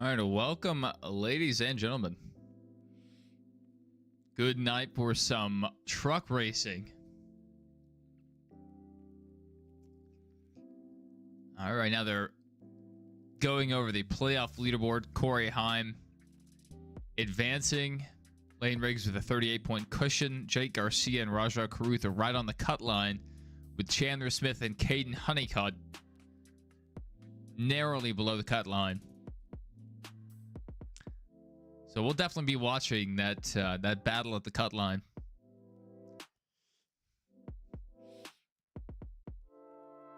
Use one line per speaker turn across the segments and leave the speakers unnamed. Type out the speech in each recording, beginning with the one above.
All right, welcome, ladies and gentlemen. Good night for some truck racing. All right, now they're going over the playoff leaderboard. Corey Heim advancing. Lane Riggs with a 38-point cushion. Jake Garcia and Raja Caruth are right on the cut line, with Chandler Smith and Caden Honeycutt narrowly below the cut line. So we'll definitely be watching that that battle at the cut line.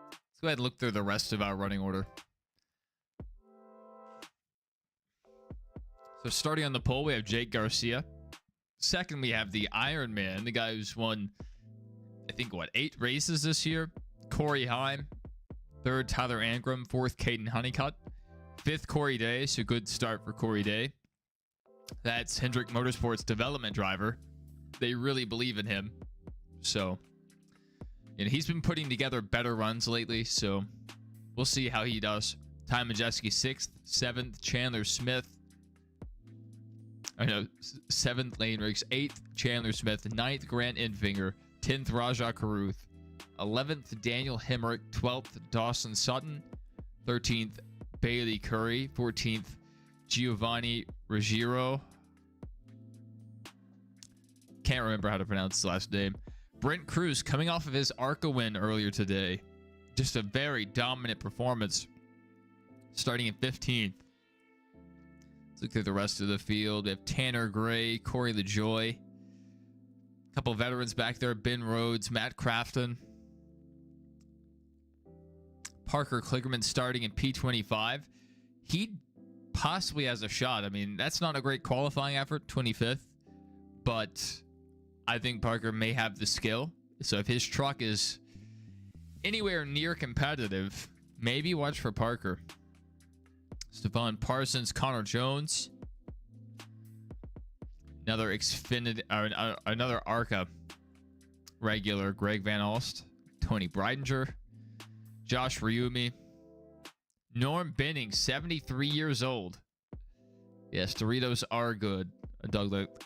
Let's go ahead and look through the rest of our running order. So starting on the pole, we have Jake Garcia. Second, we have the Iron Man, the guy who's won, I think, 8 races this year. Corey Heim. Third, Tyler Angram. Fourth, Caden Honeycutt. Fifth, Corey Day. So good start for Corey Day. That's Hendrick Motorsports development driver. They really believe in him. So, and he's been putting together better runs lately. So we'll see how he does. Ty Majeski 6th. 7th, Chandler Smith. I know, 7th, Lane Riggs. 8th, Chandler Smith. 9th, Grant Infinger. 10th, Raja Caruth. 11th, Daniel Hemrick. 12th, Dawson Sutton. 13th, Bailey Curry. 14th, Giovanni Ruggiero. Can't remember how to pronounce his last name. Brent Cruz coming off of his ARCA win earlier today. Just a very dominant performance. Starting in 15th. Let's look through the rest of the field. We have Tanner Gray, Corey LaJoy. A couple veterans back there. Ben Rhodes, Matt Crafton. Parker Kligerman starting in P25. He possibly has a shot. I mean, that's not a great qualifying effort, 25th. But I think Parker may have the skill. So if his truck is anywhere near competitive, maybe watch for Parker. Stephon Parsons, Connor Jones. Another Xfinity, another ARCA regular, Greg Van Alst. Tony Breidinger. Josh Ryumi. Norm Benning, 73 years old. Yes, Doritos are good.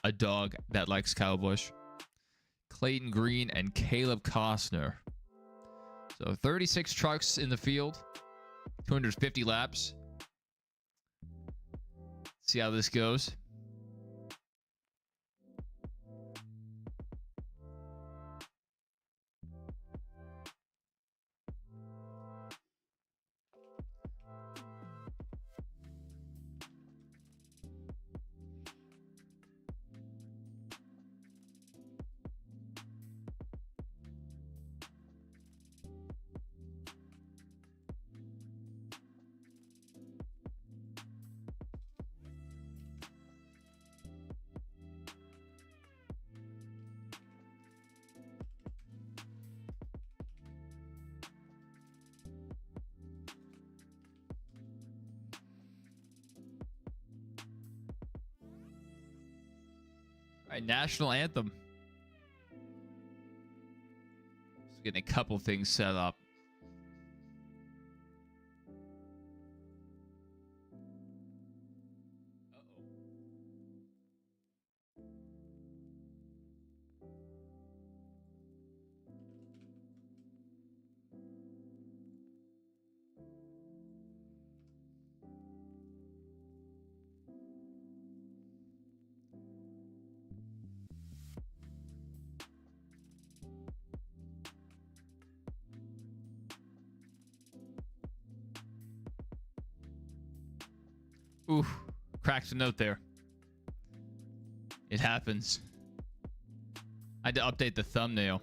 A dog that likes Kyle Busch. Clayton Green and Caleb Costner. So 36 trucks in the field. 250 laps. See how this goes. All right, national anthem. Just getting a couple things set up. Ooh, cracked a note there. It happens. I had to update the thumbnail.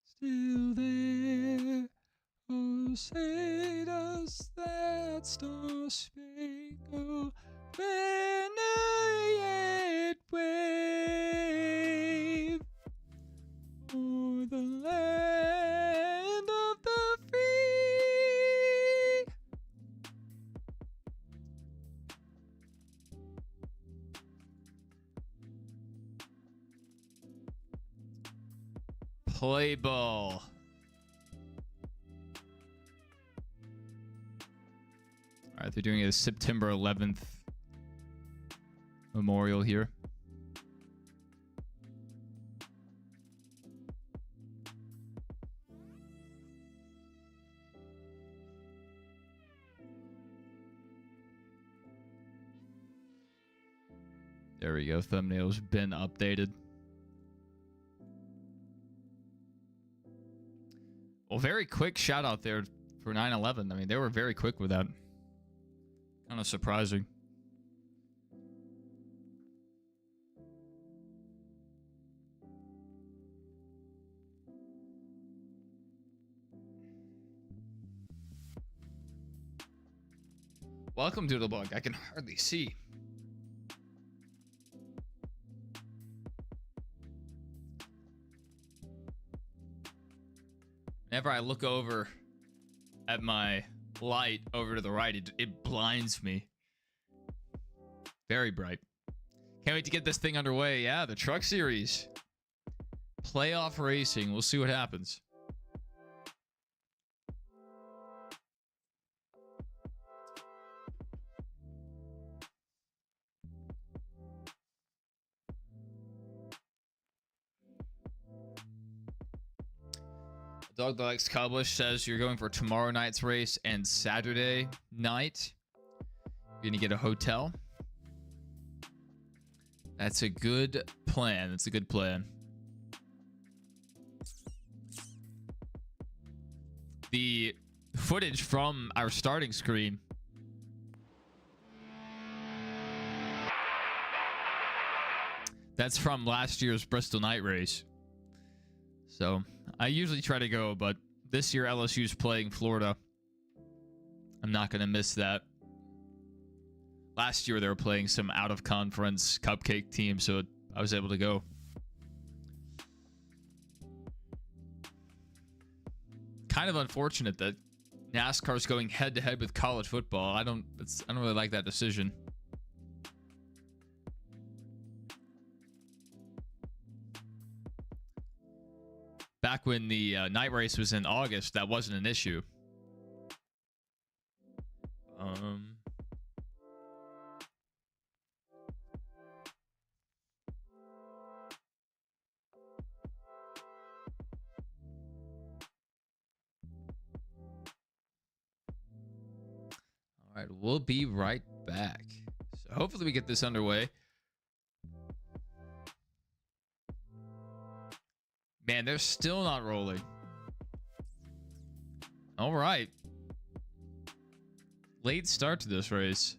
Still there. Oh, say does that star-spangled banner yet wave o'er the land of the free Play ball. All right, they're doing a September 11th memorial here. There we go. Thumbnail's been updated. Well, very quick shout out there for 9/11. I mean, they were very quick with that. Kind of surprising. Welcome, Doodlebug. I can hardly see. Whenever I look over at my light over to the right, it blinds me. Very bright. Can't wait to get this thing underway. Yeah, the truck series. Playoff racing. We'll see what happens. Dog that likes Cowbush says you're going for tomorrow night's race and Saturday night. You're gonna get a hotel. That's a good plan. That's a good plan. The footage from our starting screen. That's from last year's Bristol night race. So I usually try to go, but this year LSU's playing Florida. I'm not going to miss that. Last year they were playing some out-of-conference cupcake team, so I was able to go. Kind of unfortunate that NASCAR's going head-to-head with college football. I don't really like that decision. Back when the night race was in August, that wasn't an issue. All right, we'll be right back. So hopefully we get this underway. Man, they're still not rolling. All right. Late start to this race.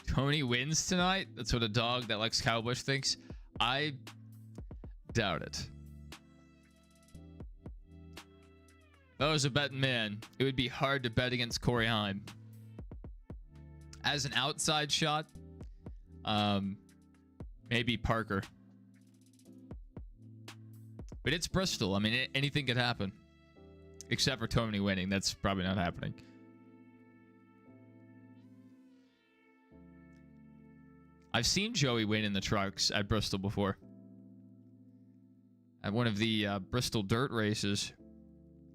Tony wins tonight? That's what a dog that likes Cowbush thinks. I doubt it. If I was a betting man, it would be hard to bet against Corey Heim. As an outside shot, maybe Parker. But it's Bristol. I mean, anything could happen. Except for Tony winning. That's probably not happening. I've seen Joey win in the trucks at Bristol before. At one of the Bristol dirt races,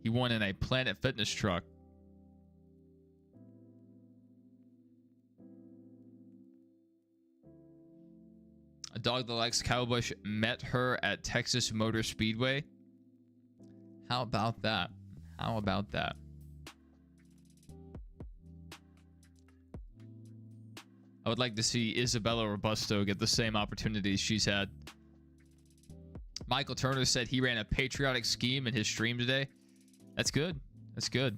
he won in a Planet Fitness truck. A dog that likes Cowbush met her at Texas Motor Speedway. How about that? How about that? I would like to see Isabella Robusto get the same opportunities she's had. Michael Turner said he ran a patriotic scheme in his stream today. That's good. That's good.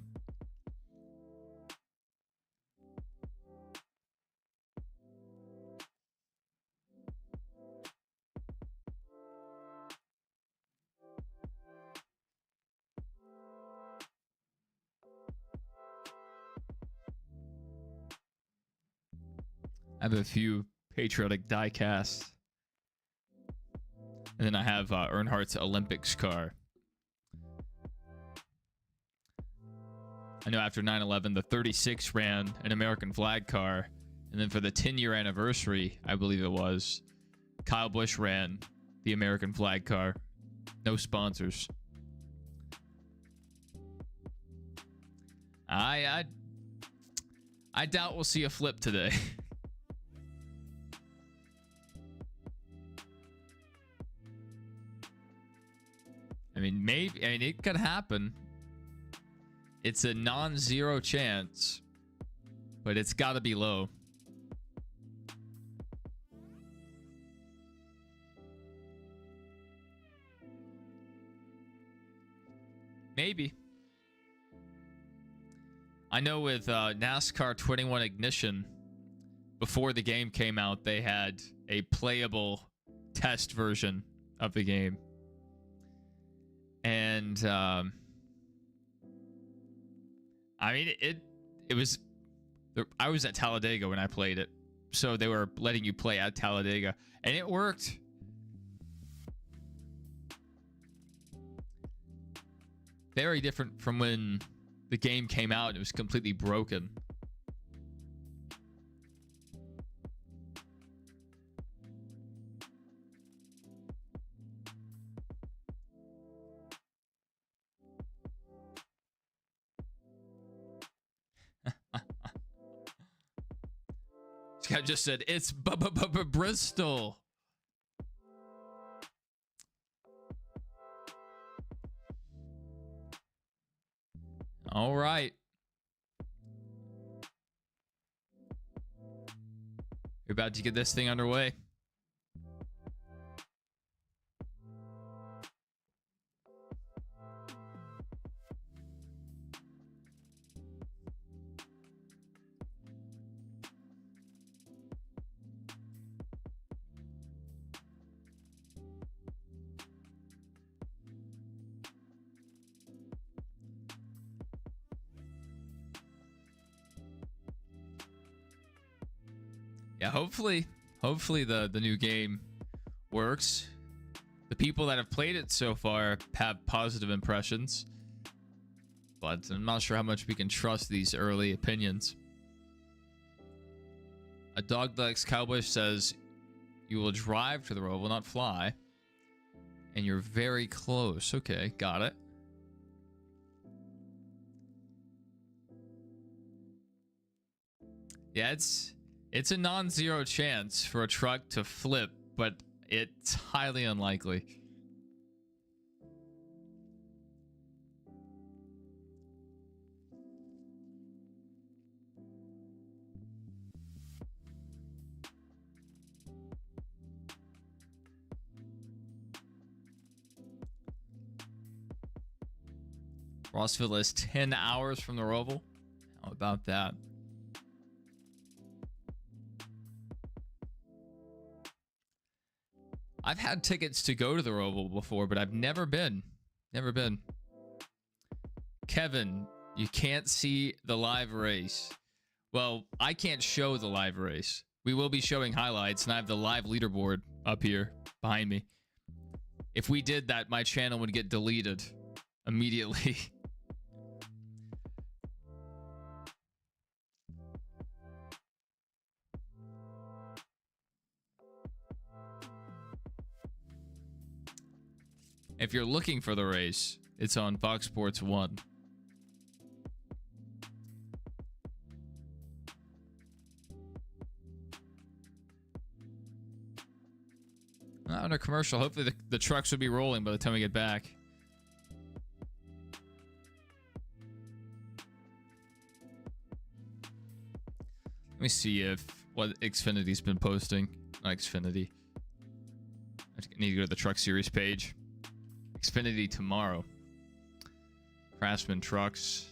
I have a few patriotic die casts. And then I have Earnhardt's Olympics car. I know after 9/11, the 36 ran an American flag car. And then for the 10-year anniversary, I believe it was, Kyle Busch ran the American flag car. No sponsors. I doubt we'll see a flip today. I mean, maybe. I mean, it could happen. It's a non-zero chance, but it's got to be low. Maybe. I know with NASCAR 21 Ignition, before the game came out, they had a playable test version of the game. And I mean, it was, I was at Talladega when I played it, so they were letting you play at Talladega, and it worked. Very different from when the game came out and it was completely broken. This guy just said, it's Bristol. All right. You're about to get this thing underway. Yeah, hopefully the new game works. The people that have played it so far have positive impressions, but I'm not sure how much we can trust these early opinions. A Dog Likes Cowboys says you will drive to the road, will not fly, and you're very close. Okay, got it. Yeah, it's a non-zero chance for a truck to flip, but it's highly unlikely. Rossville is 10 hours from the Roval. How about that? I've had tickets to go to the Roval before, but I've never been. Never been. Kevin, you can't see the live race. Well, I can't show the live race. We will be showing highlights, and I have the live leaderboard up here behind me. If we did that, my channel would get deleted immediately. If you're looking for the race, it's on Fox Sports 1. Not under commercial. Hopefully the trucks will be rolling by the time we get back. Let me see if what Xfinity's been posting. Not Xfinity. I need to go to the Truck Series page. Xfinity tomorrow. Craftsman trucks.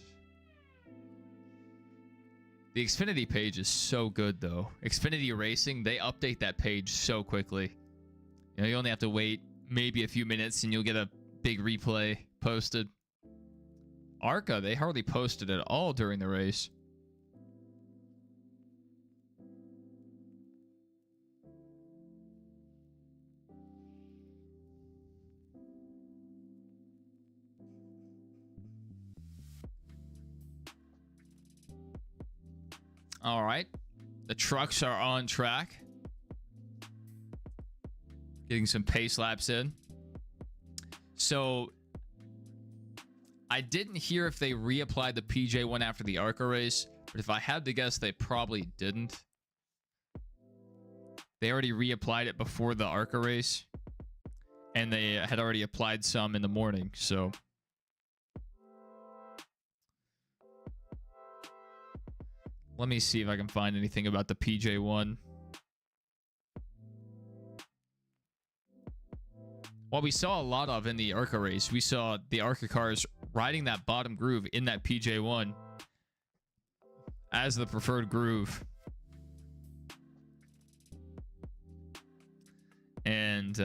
The Xfinity page is so good, though. Xfinity Racing, they update that page so quickly. You know, you only have to wait maybe a few minutes and you'll get a big replay posted. ARCA, they hardly posted at all during the race. All right. The trucks are on track. Getting some pace laps in. So I didn't hear if they reapplied the PJ1 after the ARCA race, but if I had to guess, they probably didn't. They already reapplied it before the ARCA race, and they had already applied some in the morning, so let me see if I can find anything about the PJ1. What we saw a lot of in the ARCA race, we saw the ARCA cars riding that bottom groove in that PJ1 as the preferred groove. And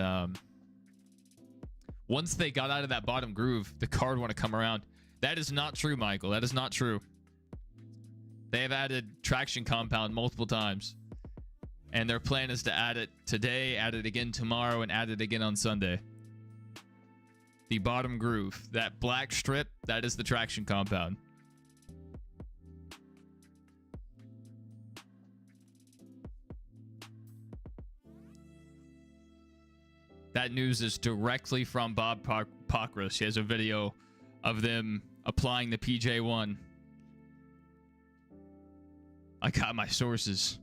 once they got out of that bottom groove, the car would want to come around. That is not true, Michael. That is not true. They have added traction compound multiple times. And their plan is to add it today, add it again tomorrow, and add it again on Sunday. The bottom groove, that black strip, that is the traction compound. That news is directly from Bob Pockris. He has a video of them applying the PJ1. I got my sources.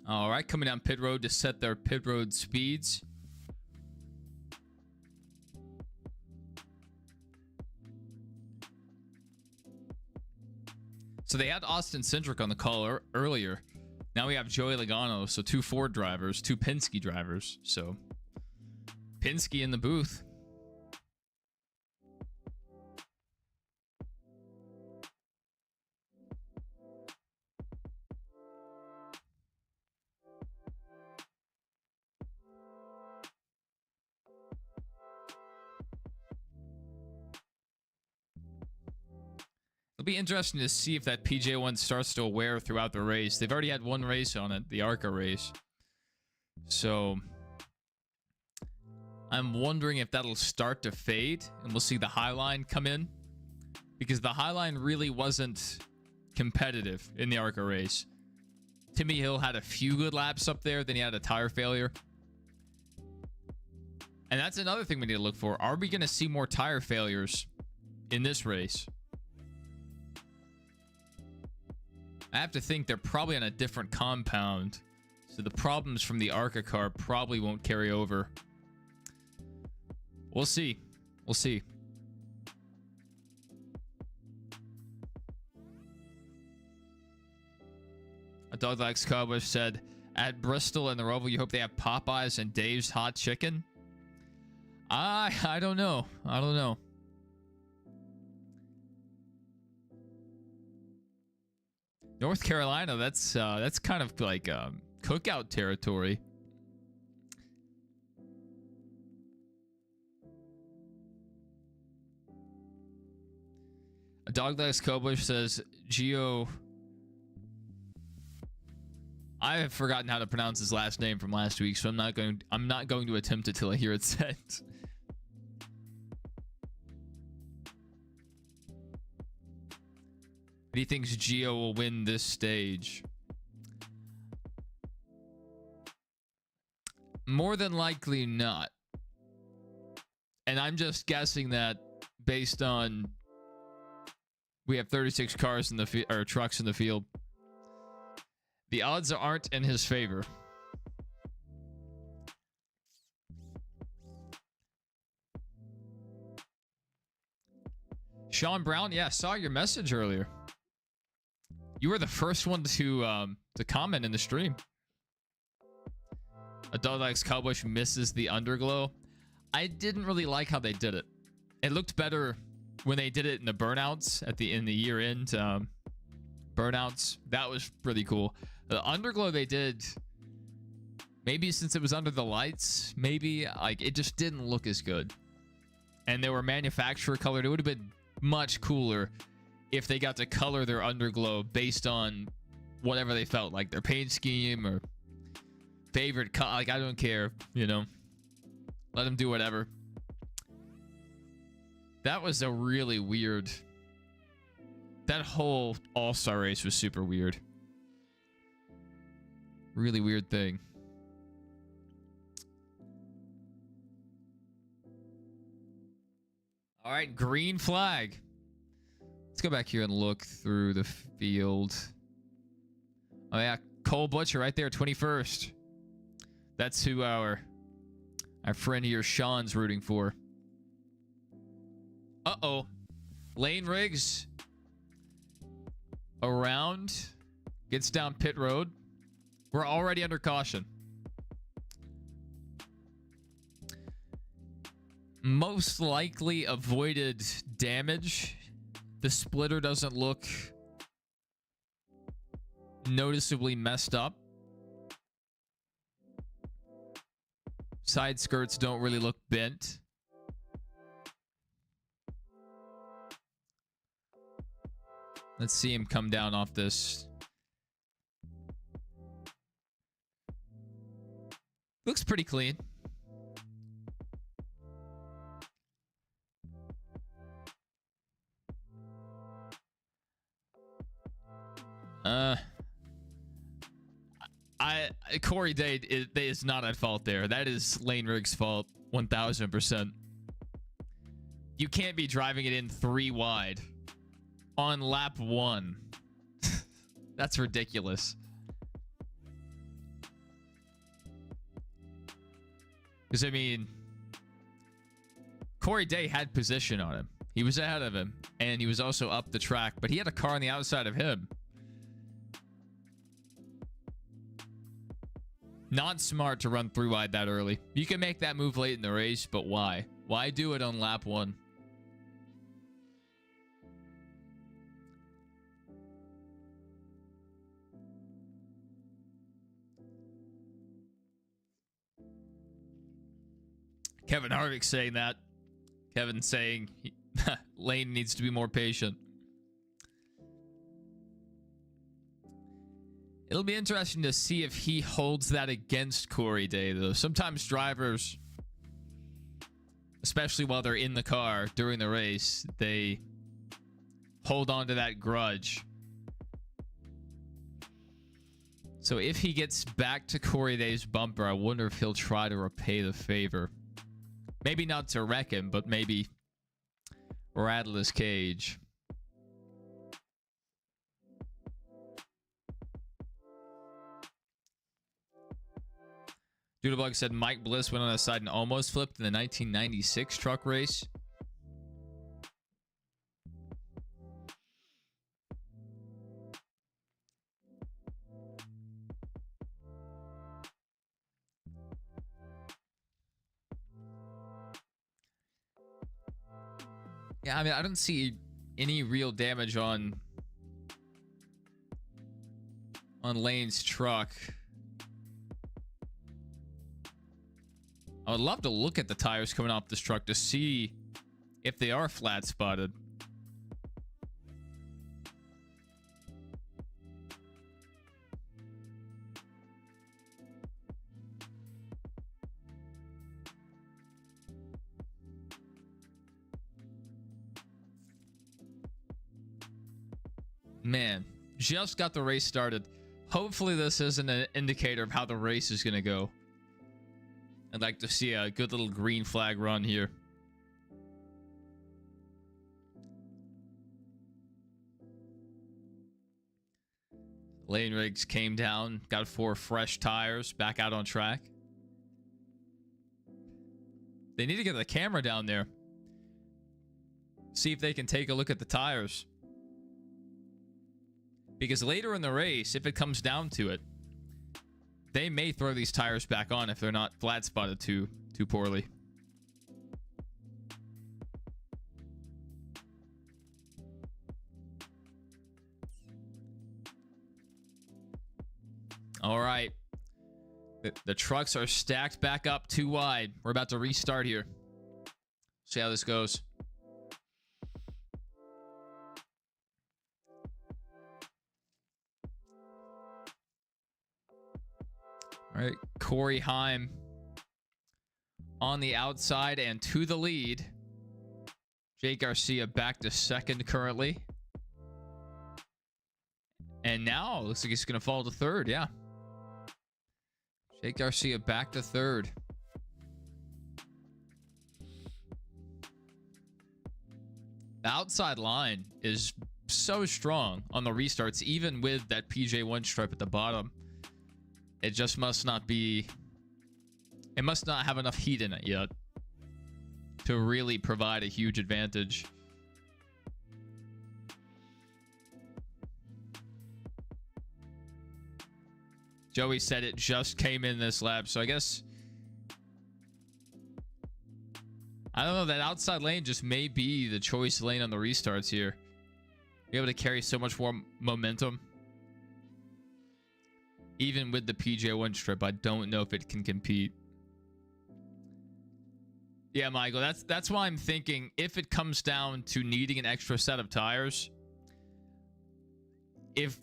All right, coming down pit road to set their pit road speeds. So they had Austin Cindric on the call earlier. Now we have Joey Logano, so 2 Ford drivers, 2 Penske drivers. So Penske in the booth. It'll be interesting to see if that PJ1 starts to wear throughout the race. They've already had one race on it, the ARCA race. So I'm wondering if that'll start to fade and we'll see the Highline come in, because the Highline really wasn't competitive in the ARCA race. Timmy Hill had a few good laps up there, then he had a tire failure. And that's another thing we need to look for. Are we going to see more tire failures in this race? I have to think they're probably on a different compound, so the problems from the ARCA car probably won't carry over. We'll see. We'll see. A Dog Likes Cowboys said, at Bristol and the Roval, you hope they have Popeyes and Dave's Hot Chicken? I don't know. I don't know. North Carolina, that's kind of like cookout territory. A Dog Likes Cowboy says, Gio. I have forgotten how to pronounce his last name from last week, so I'm not going to attempt it till I hear it said. He thinks Gio will win this stage. More than likely not. And I'm just guessing that based on we have 36 cars in the or trucks in the field. The odds aren't in his favor. Sean Brown, yeah, saw your message earlier. You were the first one to comment in the stream. A Dog Likes Cowboy misses the underglow. I didn't really like how they did it. It looked better when they did it in the burnouts in the year end burnouts. That was pretty cool. The underglow they did, maybe since it was under the lights, maybe like it just didn't look as good. And they were manufacturer colored. It would have been much cooler if they got to color their underglow based on whatever they felt like, their paint scheme or favorite cut. Like, I don't care, you know. Let them do whatever. That was a really weird... That whole All-Star race was super weird. Really weird thing. All right, green flag. Let's go back here and look through the field. Oh yeah, Cole Butcher right there, 21st. That's who our friend here, Sean's, rooting for. Uh-oh. Lane Riggs around, gets down pit road. We're already under caution. Most likely avoided damage. The splitter doesn't look noticeably messed up. Side skirts don't really look bent. Let's see him come down off this. Looks pretty clean. Corey Day is not at fault there. That is Lane Riggs' fault, 1000%. You can't be driving it in 3 wide on lap 1. That's ridiculous. Because, I mean, Corey Day had position on him. He was ahead of him, and he was also up the track, but he had a car on the outside of him. Not smart to run 3 wide that early. You can make that move late in the race, but why? Why do it on lap 1? Kevin Harvick saying that. Kevin saying Lane needs to be more patient. It'll be interesting to see if he holds that against Corey Day, though. Sometimes drivers, especially while they're in the car during the race, they hold on to that grudge. So if he gets back to Corey Day's bumper, I wonder if he'll try to repay the favor. Maybe not to wreck him, but maybe rattle his cage. Doodlebug said Mike Bliss went on the side and almost flipped in the 1996 truck race. Yeah, I mean, I don't see any real damage on Lane's truck. I would love to look at the tires coming off this truck to see if they are flat spotted. Man, just got the race started. Hopefully this isn't an indicator of how the race is going to go. I'd like to see a good little green flag run here. Lane Riggs came down, got 4 fresh tires, back out on track. They need to get the camera down there. See if they can take a look at the tires. Because later in the race, if it comes down to it, they may throw these tires back on if they're not flat spotted too poorly. All right. The trucks are stacked back up 2 wide. We're about to restart here. See how this goes. All right, Corey Heim on the outside and to the lead. Jake Garcia back to second currently. And now looks like he's going to fall to third. Yeah. Jake Garcia back to third. The outside line is so strong on the restarts, even with that PJ1 stripe at the bottom. It just must not be... It must not have enough heat in it yet to really provide a huge advantage. Joey said it just came in this lap, so I guess... I don't know, that outside lane just may be the choice lane on the restarts here. Be able to carry so much more momentum. Even with the PJ1 strip, I don't know if it can compete. Yeah, Michael, that's why I'm thinking if it comes down to needing an extra set of tires, if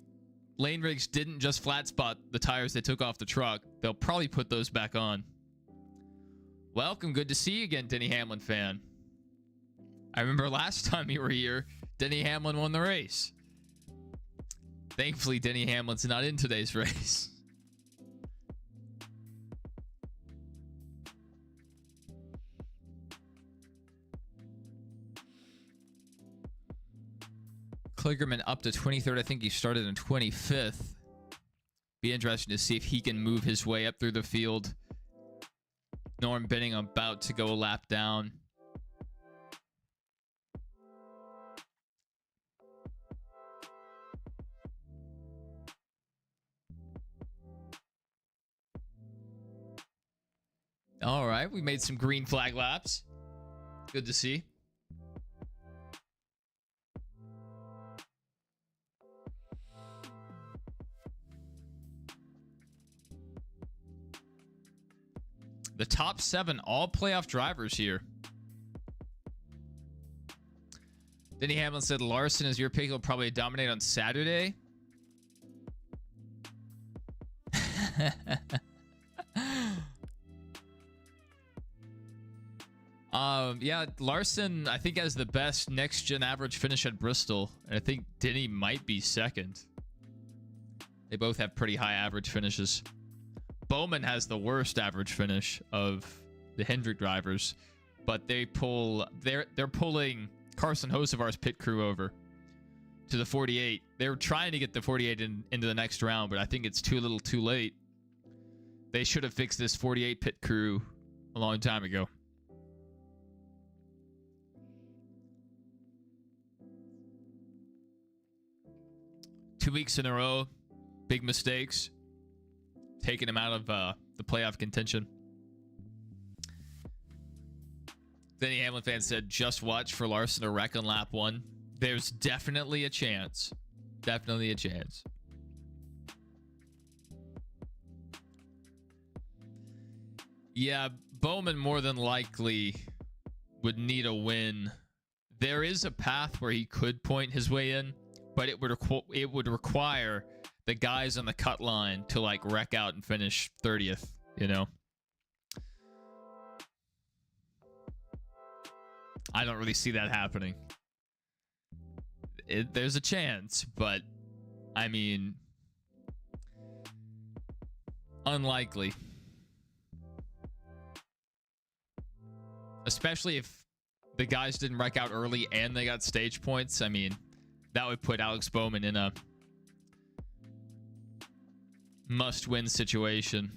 Lane Rigs didn't just flat spot the tires they took off the truck, they'll probably put those back on. Welcome, good to see you again, Denny Hamlin fan. I remember last time you were here, Denny Hamlin won the race. Thankfully, Denny Hamlin's not in today's race. Kligerman up to 23rd. I think he started in 25th. Be interesting to see if he can move his way up through the field. Norm Benning about to go a lap down. All right, we made some green flag laps. Good to see. The top 7 all playoff drivers here. Denny Hamlin said Larson is your pick. He'll probably dominate on Saturday. Yeah, Larson, I think, has the best next-gen average finish at Bristol. And I think Denny might be second. They both have pretty high average finishes. Bowman has the worst average finish of the Hendrick drivers, but they're pulling Carson Hocevar's pit crew over to the 48. They're trying to get the 48 into the next round, but I think it's too little too late. They should have fixed this 48 pit crew a long time ago. Two weeks in a row, big mistakes. Taking him out of the playoff contention. Denny Hamlin fan said, just watch for Larson to wreck on lap 1. There's definitely a chance. Definitely a chance. Yeah, Bowman more than likely would need a win. There is a path where he could point his way in, but it would require the guys on the cut line to like wreck out and finish 30th, you know? I don't really see that happening. There's a chance, but I mean, unlikely. Especially if the guys didn't wreck out early and they got stage points. I mean, that would put Alex Bowman in a must-win situation.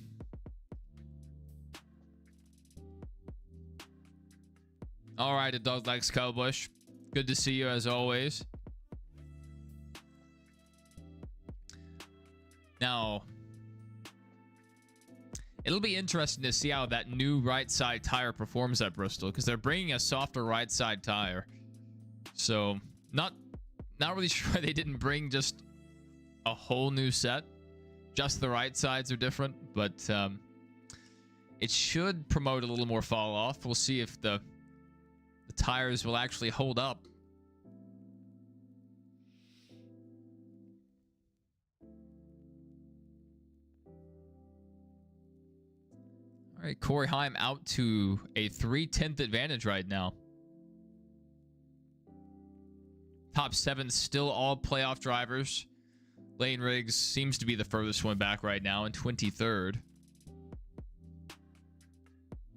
All right, a dog likes Cowbush. Good to see you as always. Now, it'll be interesting to see how that new right side tire performs at Bristol, because they're bringing a softer right side tire. So, not really sure they didn't bring just a whole new set. Just the right sides are different, but it should promote a little more fall off. We'll see if the tires will actually hold up. All right, Corey Heim out to a 3/10 advantage right now. Top 7 still all playoff drivers. Lane Riggs seems to be the furthest one back right now in 23rd.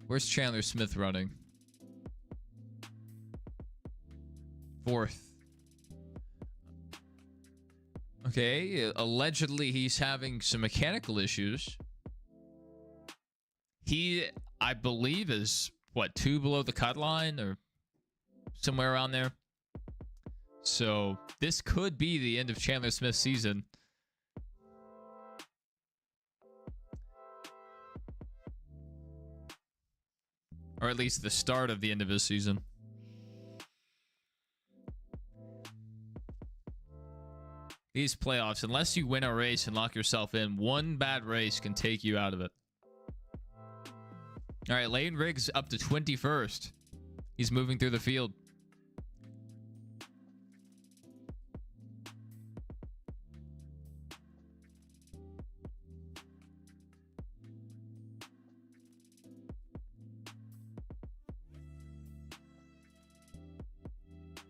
Where's Chandler Smith running? 4th. Okay, allegedly he's having some mechanical issues. He, I believe, is, what, 2 below the cut line or somewhere around there. So this could be the end of Chandler Smith's season. Or at least the start of the end of his season. These playoffs, unless you win a race and lock yourself in, one bad race can take you out of it. All right, Lane Riggs up to 21st. He's moving through the field.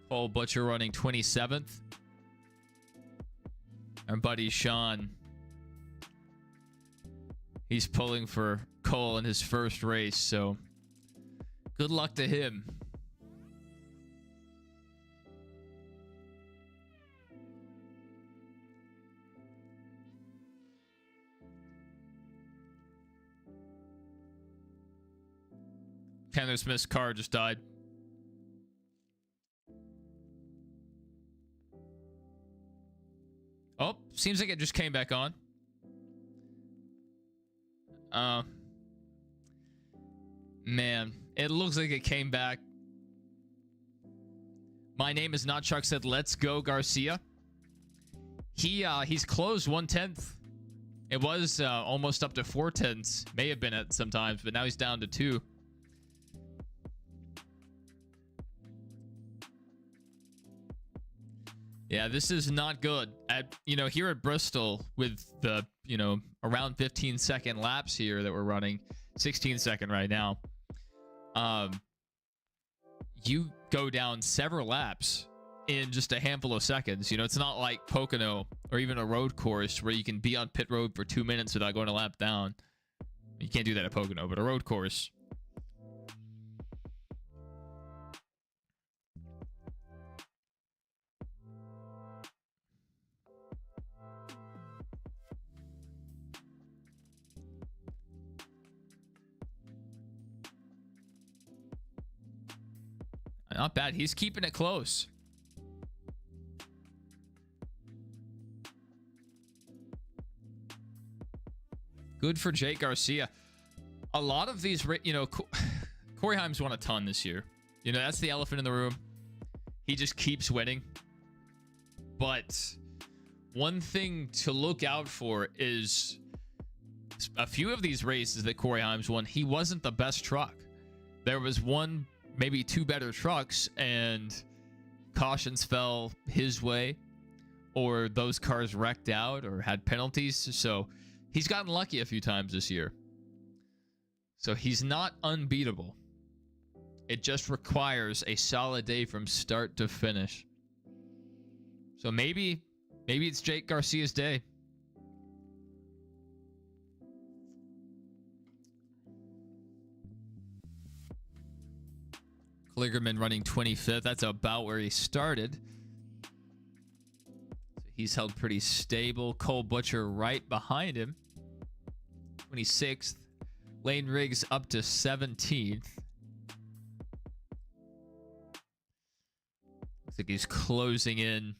Cole Butcher running 27th. Our buddy Sean, he's pulling for Cole in his first race, so good luck to him. Chandler Smith's car just died. Oh, seems like it just came back on. Man, it looks like it came back. My name is not Chuck said, let's go Garcia. He's closed 1/10. It was almost up to 4/10. May have been at sometimes, but now he's down to 2. Yeah, this is not good. Here at Bristol with the, around 15-second laps here that we're running, 16-second right now. You go down several laps in just a handful of seconds. It's not like Pocono or even a road course where you can be on pit road for 2 minutes without going a lap down. You can't do that at Pocono, but a road course. Not bad. He's keeping it close. Good for Jake Garcia. A lot of these, Corey Heim's won a ton this year. That's the elephant in the room. He just keeps winning. But one thing to look out for is a few of these races that Corey Heim's won, he wasn't the best truck. There was one, maybe 2 better trucks, and cautions fell his way, or those cars wrecked out or had penalties. So he's gotten lucky a few times this year. So he's not unbeatable. It just requires a solid day from start to finish. So maybe it's Jake Garcia's day. Kligerman running 25th. That's about where he started. So he's held pretty stable. Cole Butcher right behind him. 26th. Lane Riggs up to 17th. Looks like he's closing in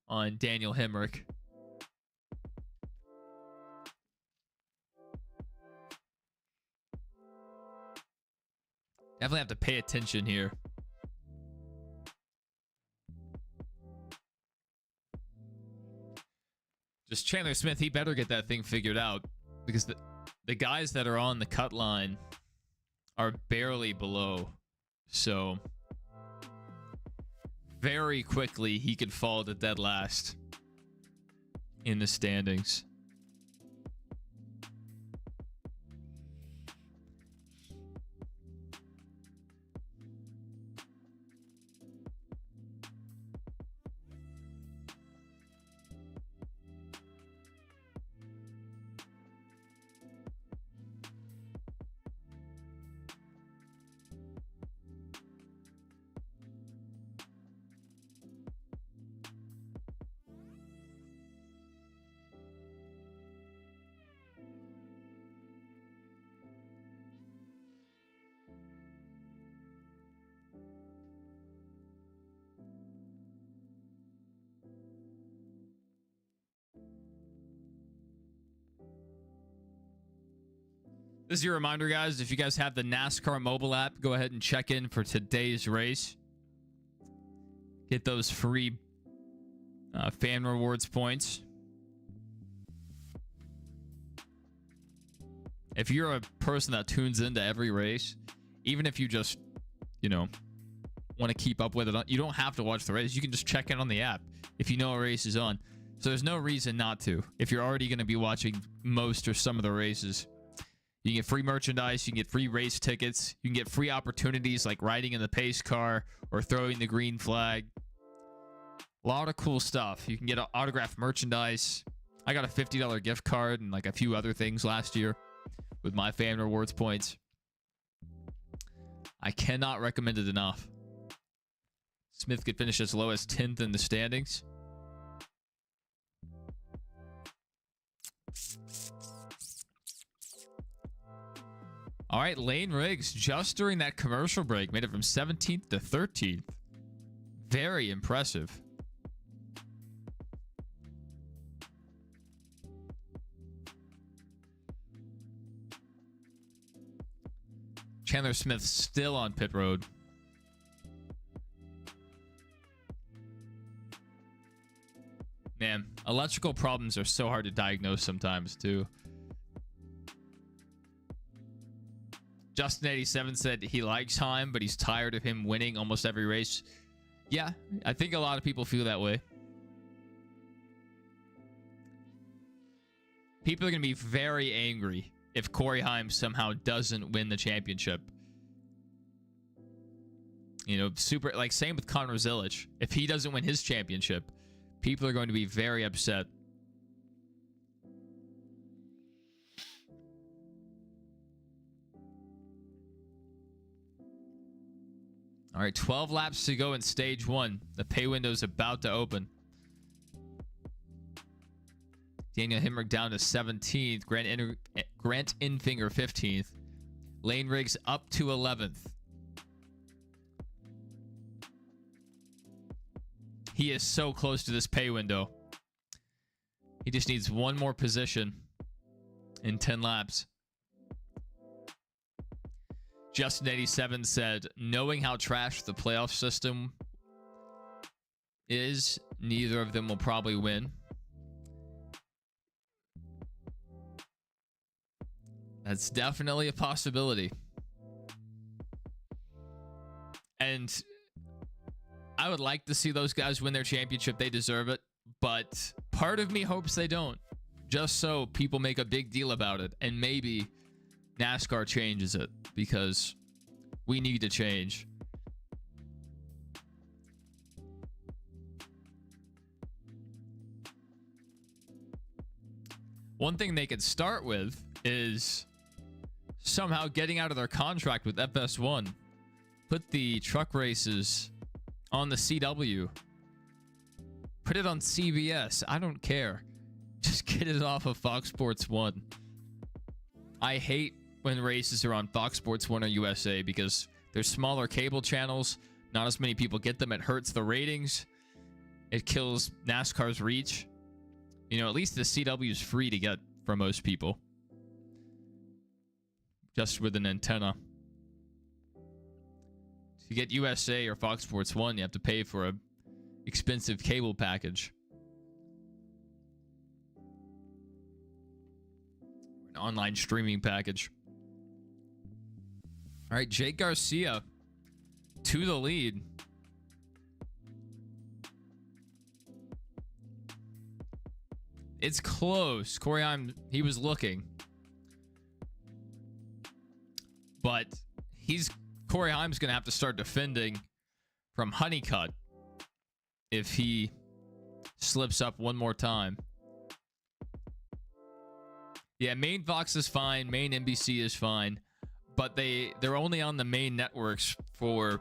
on Daniel Hemrick. Definitely have to pay attention here. Just Chandler Smith, he better get that thing figured out, because the guys that are on the cut line are barely below. So very quickly he could fall to dead last in the standings. This is your reminder, guys. If you guys have the NASCAR mobile app, go ahead and check in for today's race. Get those free fan rewards points. If you're a person that tunes into every race, even if you just, you know, want to keep up with it, you don't have to watch the race. You can just check in on the app if you know a race is on. So there's no reason not to. If you're already going to be watching most or some of the races, you can get free merchandise, you can get free race tickets, you can get free opportunities like riding in the pace car or throwing the green flag. A lot of cool stuff. You can get autographed merchandise. I got a $50 gift card and like a few other things last year with my fan rewards points. I cannot recommend it enough. Smith could finish as low as 10th in the standings. All right, Lane Riggs, just during that commercial break, made it from 17th to 13th. Very impressive. Chandler Smith still on pit road. Man, electrical problems are so hard to diagnose sometimes, too. Justin87 said he likes Heim, but he's tired of him winning almost every race. Yeah, I think a lot of people feel that way. People are going to be very angry if Corey Heim somehow doesn't win the championship. You know, super, like same with Conor Zilic. If he doesn't win his championship, people are going to be very upset. All right, 12 laps to go in stage one. The pay window is about to open. Daniel Hemrick down to 17th. Grant Infinger 15th. Lane Riggs up to 11th. He is so close to this pay window. He just needs one more position in 10 laps. Justin87 said, knowing how trash the playoff system is, neither of them will probably win. That's definitely a possibility. And I would like to see those guys win their championship. They deserve it. But part of me hopes they don't. Just so people make a big deal about it. And maybe NASCAR changes it. Because we need to change. One thing they could start with is somehow getting out of their contract with FS1. Put the truck races on the CW. Put it on CBS. I don't care. Just get it off of Fox Sports 1. I hate when races are on Fox Sports 1 or USA because they're smaller cable channels. Not as many people get them. It hurts the ratings. It kills NASCAR's reach. You know, at least the CW is free to get for most people. Just with an antenna. To get USA or Fox Sports 1, you have to pay for a expensive cable package. An online streaming package. All right, Jake Garcia to the lead. It's close. Corey Heim, he was looking. But Corey Heim's going to have to start defending from Honeycutt if he slips up one more time. Yeah, main Fox is fine. Main NBC is fine. But they're only on the main networks for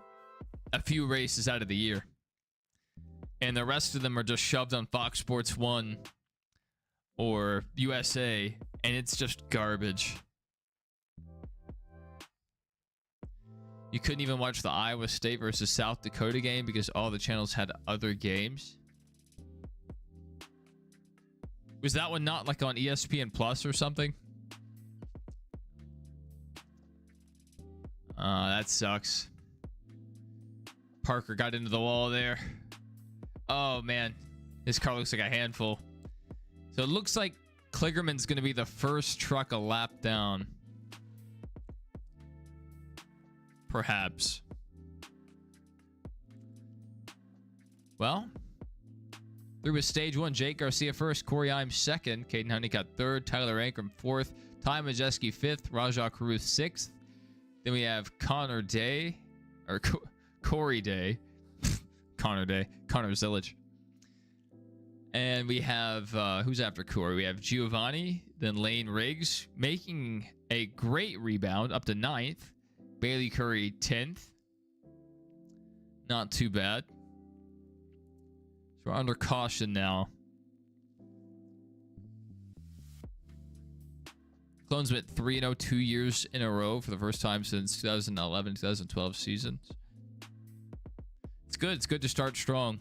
a few races out of the year. And the rest of them are just shoved on Fox Sports 1 or USA. And it's just garbage. You couldn't even watch the Iowa State versus South Dakota game because all the channels had other games. Was that one not like on ESPN Plus or something? That sucks. Parker got into the wall there. Oh, man. This car looks like a handful. So it looks like Kligerman's going to be the first truck a lap down. Perhaps. Well, through with stage one, Jake Garcia first, Corey Heim second, Caden Honeycutt third, Tyler Ankrum fourth, Ty Majeski fifth, Rajah Caruth sixth. Then we have Connor Day, or Corey Day, Connor Zillage. And we have, who's after Corey? We have Giovanni, then Lane Riggs, making a great rebound up to 9th. Bailey Curry 10th. Not too bad. So we're under caution now. Clones went 3-0 2 years in a row for the first time since 2011-2012 seasons. It's good. It's good to start strong.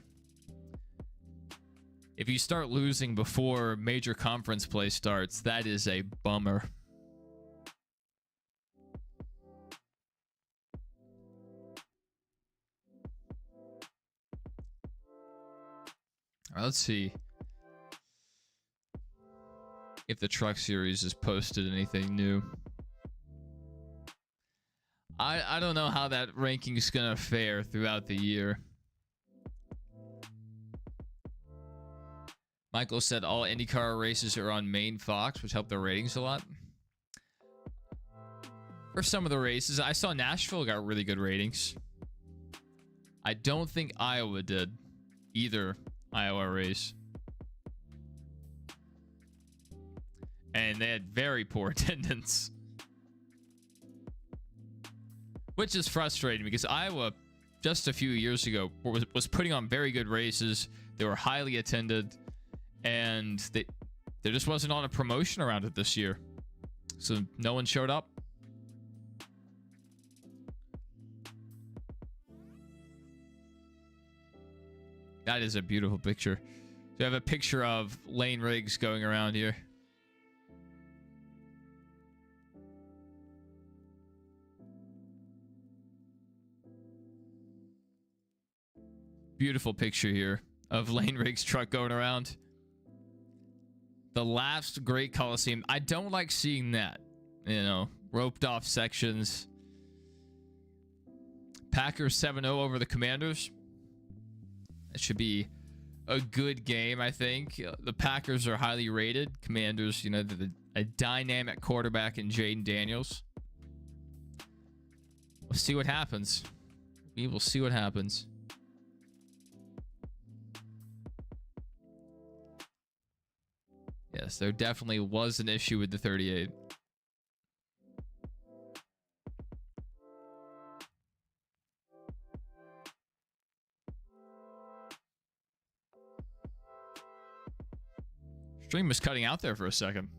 If you start losing before major conference play starts, that is a bummer. All right, let's see if the truck series has posted anything new. I don't know how that ranking is gonna fare throughout the year. Michael said all IndyCar races are on main Fox, which helped their ratings a lot. For some of the races, I saw Nashville got really good ratings. I don't think Iowa did. Either Iowa race. And they had very poor attendance. Which is frustrating because Iowa, just a few years ago, was putting on very good races. They were highly attended. And there just wasn't on a promotion around it this year. So no one showed up. That is a beautiful picture. So I have a picture of Lane Riggs going around here. Beautiful picture here of Lane Riggs' truck going around. The last great Coliseum. I don't like seeing that. You know, roped off sections. Packers 7-0 over the Commanders. That should be a good game, I think. The Packers are highly rated. Commanders, you know, a dynamic quarterback in Jaden Daniels. We'll see what happens. We will see what happens. Yes, there definitely was an issue with the 38. Stream was cutting out there for a second.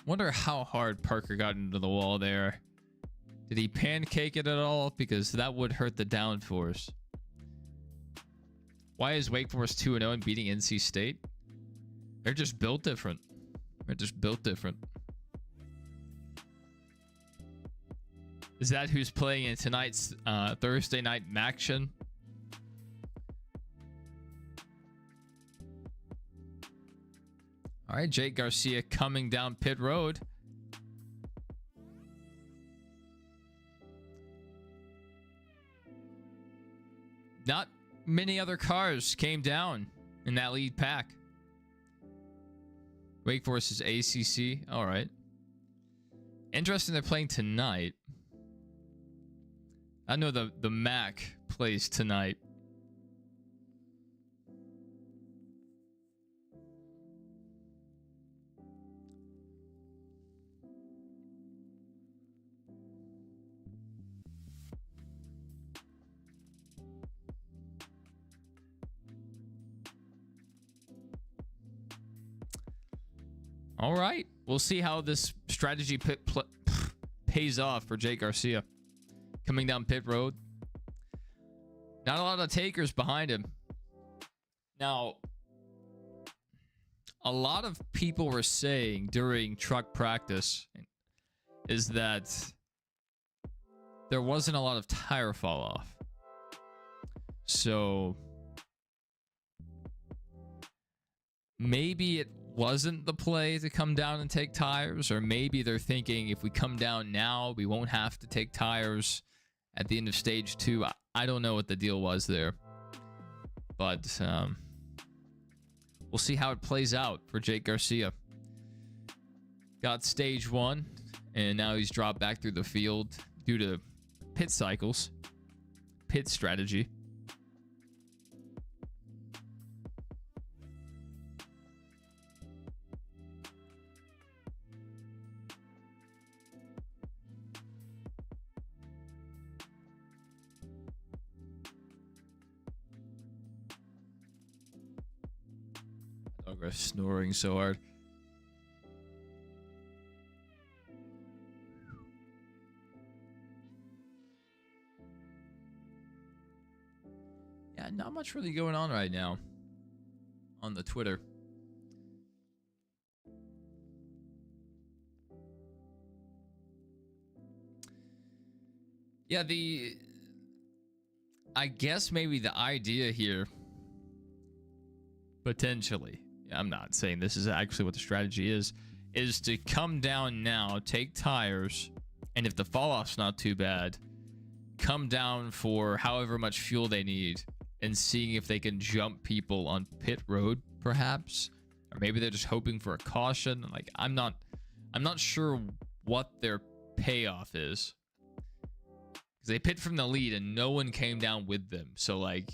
Wonder how hard Parker got into the wall there. Did he pancake it at all? Because that would hurt the downforce. Why is Wake Forest 2-0 and beating NC State? They're just built different. They're just built different. Is that who's playing in tonight's Thursday night Maction? All right, Jake Garcia coming down pit road. Not many other cars came down in that lead pack. Wake Forest is ACC. All right. Interesting they're playing tonight. I know the MAC plays tonight. All right. We'll see how this strategy pays off for Jake Garcia. coming down pit road. Not a lot of takers behind him. Now, a lot of people were saying during truck practice is that there wasn't a lot of tire fall off. So maybe it wasn't the play to come down and take tires, or maybe they're thinking if we come down now, we won't have to take tires at the end of stage 2. I don't know what the deal was there, but we'll see how it plays out for Jake Garcia. Got stage 1, and now he's dropped back through the field due to pit cycles, pit strategy. Dog snoring so hard. Yeah, not much really going on right now on the Twitter. Yeah, I guess maybe the idea here, potentially, I'm not saying this is actually what the strategy is to come down now, take tires, and if the fall off's not too bad, come down for however much fuel they need and seeing if they can jump people on pit road, perhaps, or maybe they're just hoping for a caution. Like, I'm not sure what their payoff is, because they pit from the lead and no one came down with them. So, like,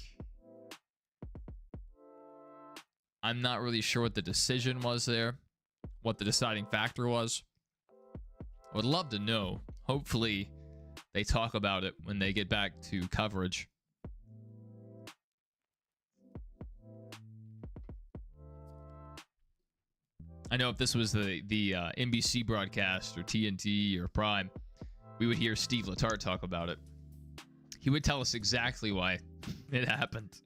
I'm not really sure what the decision was there, what the deciding factor was. I would love to know. Hopefully they talk about it when they get back to coverage. I know if this was the NBC broadcast or TNT or Prime, we would hear Steve Letarte talk about it. He would tell us exactly why it happened.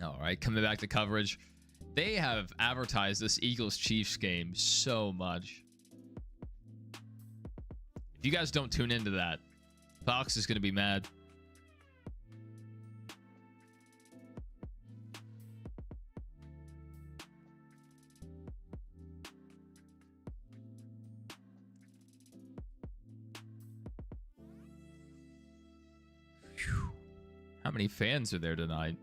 All right, coming back to coverage. They have advertised this Eagles-Chiefs game so much. If you guys don't tune into that, Fox is going to be mad. Whew. How many fans are there tonight?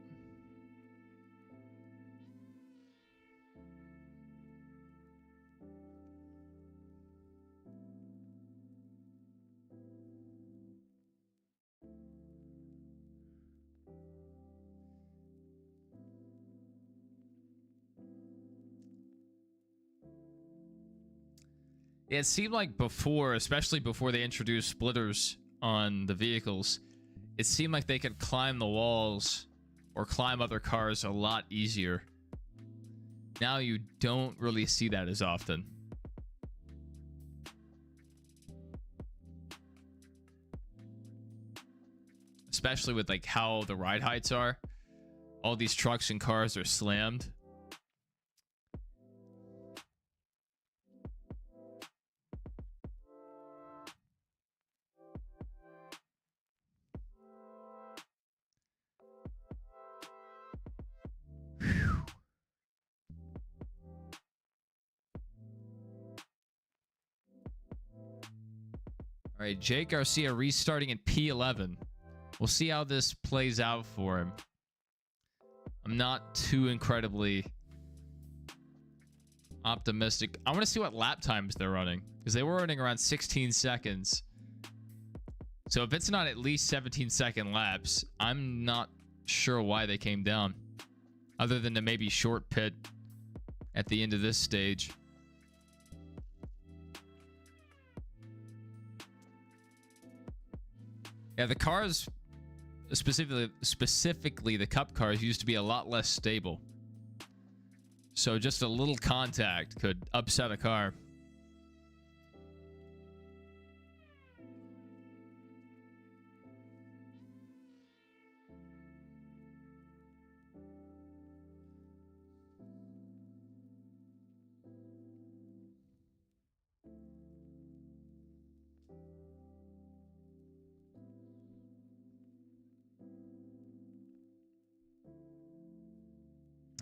It seemed like before, especially before they introduced splitters on the vehicles, it seemed like they could climb the walls or climb other cars a lot easier. Now you don't really see that as often. Especially with like how the ride heights are. All these trucks and cars are slammed. All right, Jake Garcia restarting in P11. We'll see how this plays out for him. I'm not too incredibly optimistic. I want to see what lap times they're running, because they were running around 16 seconds. So if it's not at least 17-second laps, I'm not sure why they came down, other than to maybe short pit at the end of this stage. Yeah, the cars, specifically the Cup cars, used to be a lot less stable. So just a little contact could upset a car.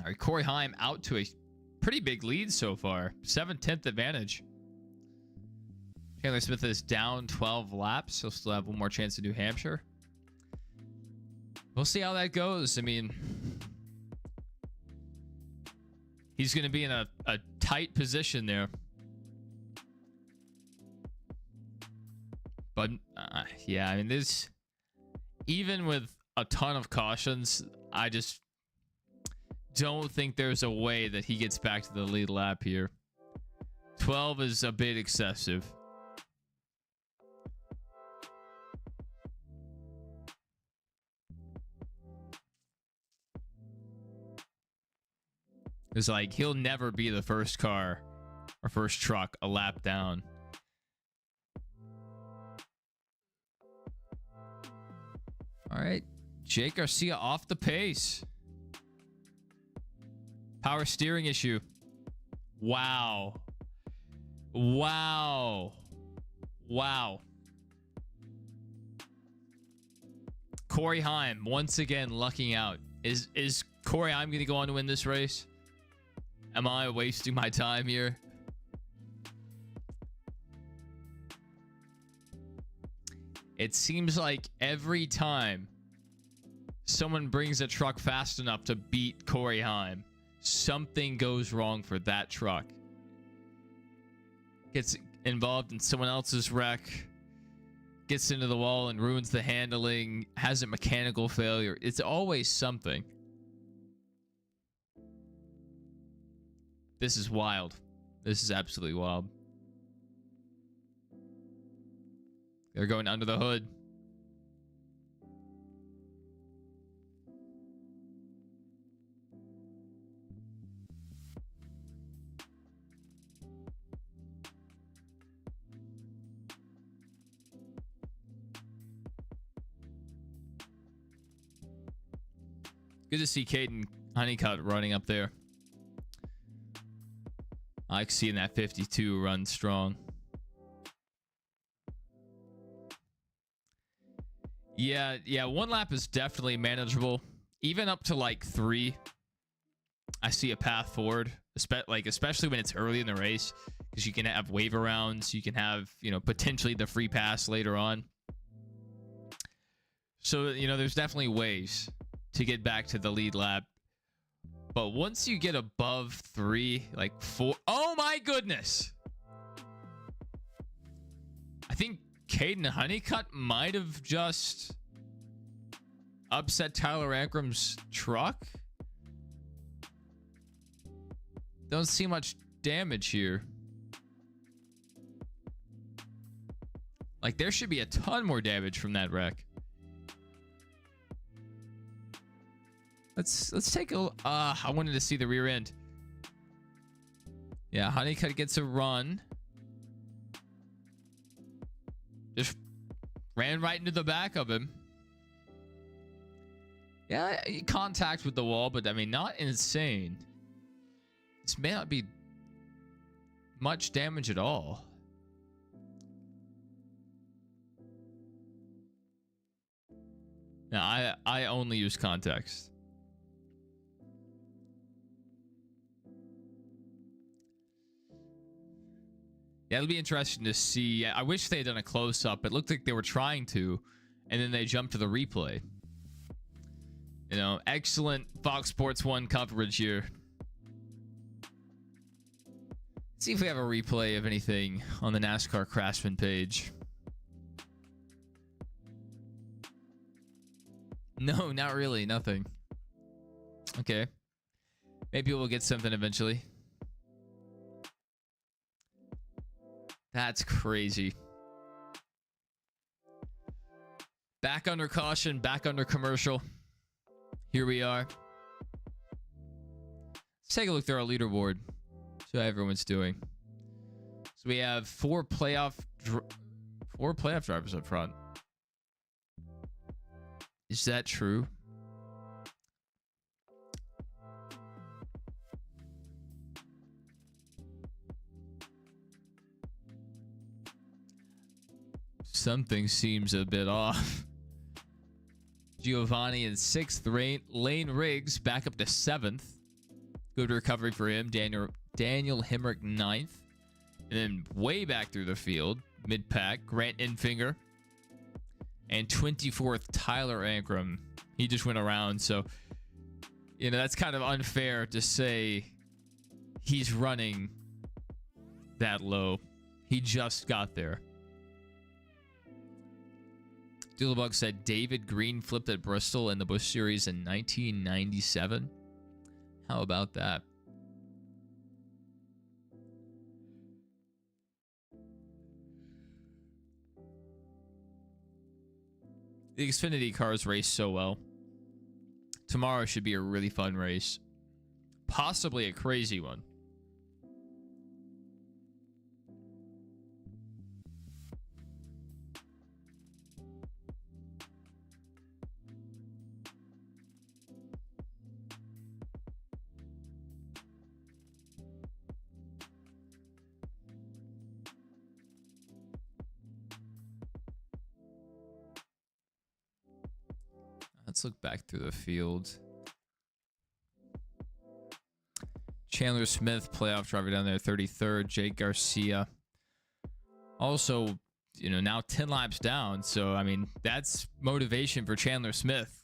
All right, Corey Heim out to a pretty big lead so far. 7/10 advantage. Chandler Smith is down 12 laps. He'll still have one more chance in New Hampshire. We'll see how that goes. I mean, he's going to be in a tight position there. But, yeah, I mean, there's... Even with a ton of cautions, I just don't think there's a way that he gets back to the lead lap here. 12 is a bit excessive. It's like he'll never be the first car or first truck a lap down. All right, Jake Garcia off the pace. Power steering issue. Wow. Wow. Wow. Corey Heim once again lucking out. Is Corey Heim going to go on to win this race? Am I wasting my time here? It seems like every time someone brings a truck fast enough to beat Corey Heim, something goes wrong for that truck. Gets involved in someone else's wreck, gets into the wall and ruins the handling, has a mechanical failure. It's always something. This is wild. This is absolutely wild. They're going under the hood. Good to see Caden Honeycutt running up there. I like seeing that 52 run strong. Yeah, one lap is definitely manageable. Even up to like 3, I see a path forward. Especially when it's early in the race, because you can have waiver rounds, you can have, potentially the free pass later on. So, there's definitely ways to get back to the lead lap. But once you get above 3, like 4, oh my goodness! I think Caden Honeycutt might have just upset Tyler Ankram's truck. Don't see much damage here. Like, there should be a ton more damage from that wreck. Let's take a... I wanted to see the rear end. Yeah, Honeycutt gets a run. Just ran right into the back of him. Yeah, contact with the wall, but I mean, not insane. This may not be much damage at all. Now, I only use context. Yeah, it'll be interesting to see. I wish they had done a close-up. It looked like they were trying to, and then they jumped to the replay. Excellent Fox Sports 1 coverage here. Let's see if we have a replay of anything on the NASCAR Craftsman page. No, not really. Nothing. Okay. Maybe we'll get something eventually. That's crazy. Back under caution, back under commercial. Here we are. Let's take a look through our leaderboard. See how everyone's doing. So we have 4 playoff drivers up front. Is that true? Something seems a bit off. Giovanni in 6th. Lane Riggs back up to 7th. Good recovery for him. Daniel Hemrick ninth. And then way back through the field, mid-pack, Grant Enfinger. And 24th, Tyler Ankrum. He just went around, so, you know, that's kind of unfair to say he's running that low. He just got there. Doodlebug said David Green flipped at Bristol in the Busch Series in 1997. How about that? The Xfinity cars race so well. Tomorrow should be a really fun race. Possibly a crazy one. Let's look back through the field. Chandler Smith, playoff driver down there, 33rd. Jake Garcia. Also, you know, now 10 laps down. So, I mean, that's motivation for Chandler Smith.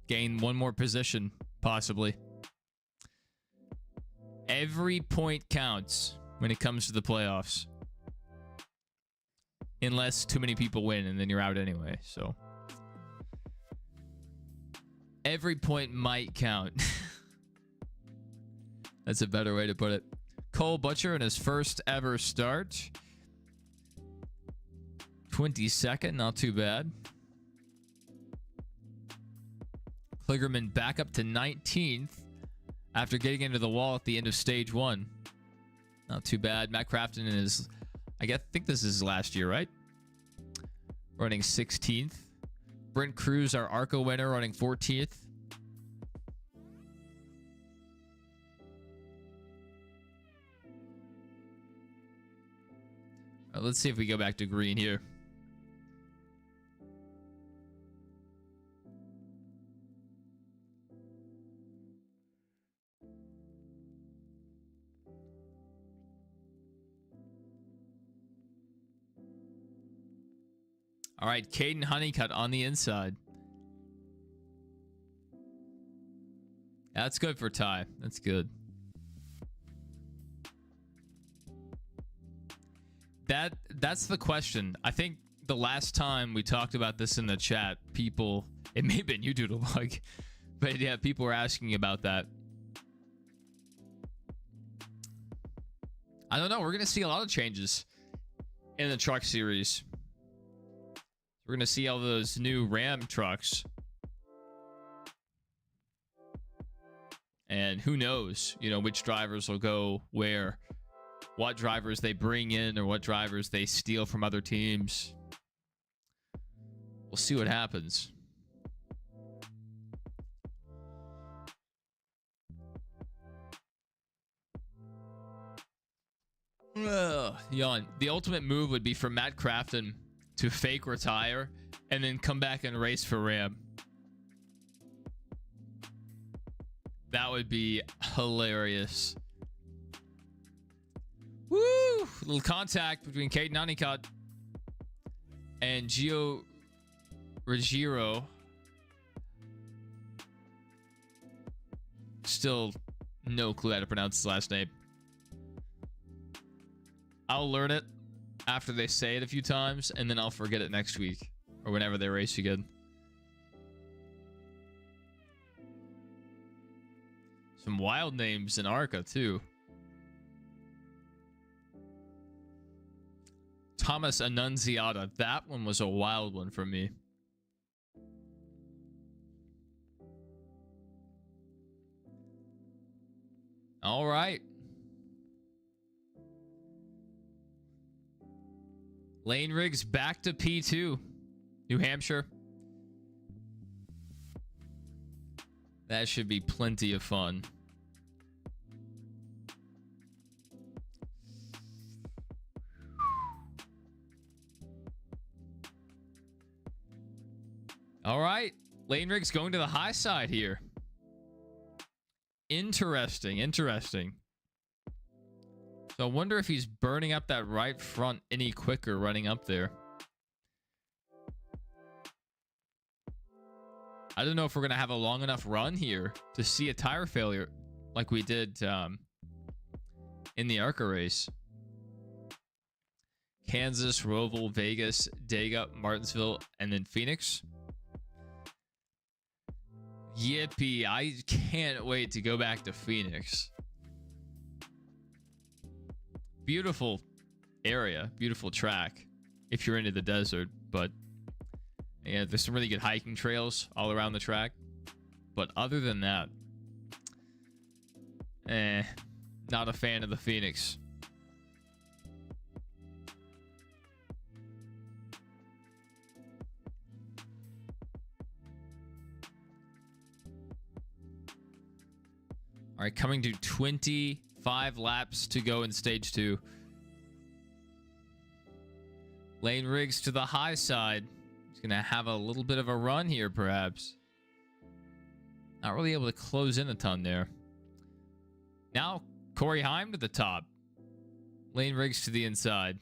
Gain one more position, possibly. Every point counts when it comes to the playoffs. Unless too many people win, and then you're out anyway, so... Every point might count. That's a better way to put it. Cole Butcher in his first ever start. 22nd, not too bad. Kligerman back up to 19th after getting into the wall at the end of stage 1. Not too bad. Matt Craftsman is, I think this is his last year, right? Running 16th. Brent Cruz, our ARCA winner, running 14th. Let's see if we go back to green here. All right, Caden Honeycutt on the inside. That's good for Ty. That's good. That's the question. I think the last time we talked about this in the chat, people, it may have been you, Doodlebug, but yeah, people were asking about that. I don't know. We're going to see a lot of changes in the truck series. We're going to see all those new Ram trucks. And who knows, you know, which drivers will go where, what drivers they bring in or what drivers they steal from other teams. We'll see what happens. Yawn. The ultimate move would be for Matt Crafton to fake retire and then come back and race for Ram. That would be hilarious. Woo! Little contact between Caden Honeycutt and Gio Ruggiero. Still no clue how to pronounce his last name. I'll learn it after they say it a few times, and then I'll forget it next week or whenever they race again. Some wild names in ARCA, too. Thomas Annunziata. That one was a wild one for me. All right. Lane Riggs back to P2. New Hampshire. That should be plenty of fun. All right. Lane Riggs going to the high side here. Interesting, interesting. So I wonder if he's burning up that right front any quicker running up there. I don't know if we're going to have a long enough run here to see a tire failure like we did in the ARCA race. Kansas, Roval, Vegas, Dega, Martinsville, and then Phoenix. Yippee. I can't wait to go back to Phoenix. Beautiful area, beautiful track if you're into the desert, but yeah, there's some really good hiking trails all around the track. But other than that, not a fan of the Phoenix. All right, coming to 25 laps to go in stage 2. Lane Riggs to the high side. He's going to have a little bit of a run here, perhaps. Not really able to close in a ton there. Now, Corey Heim to the top. Lane Riggs to the inside.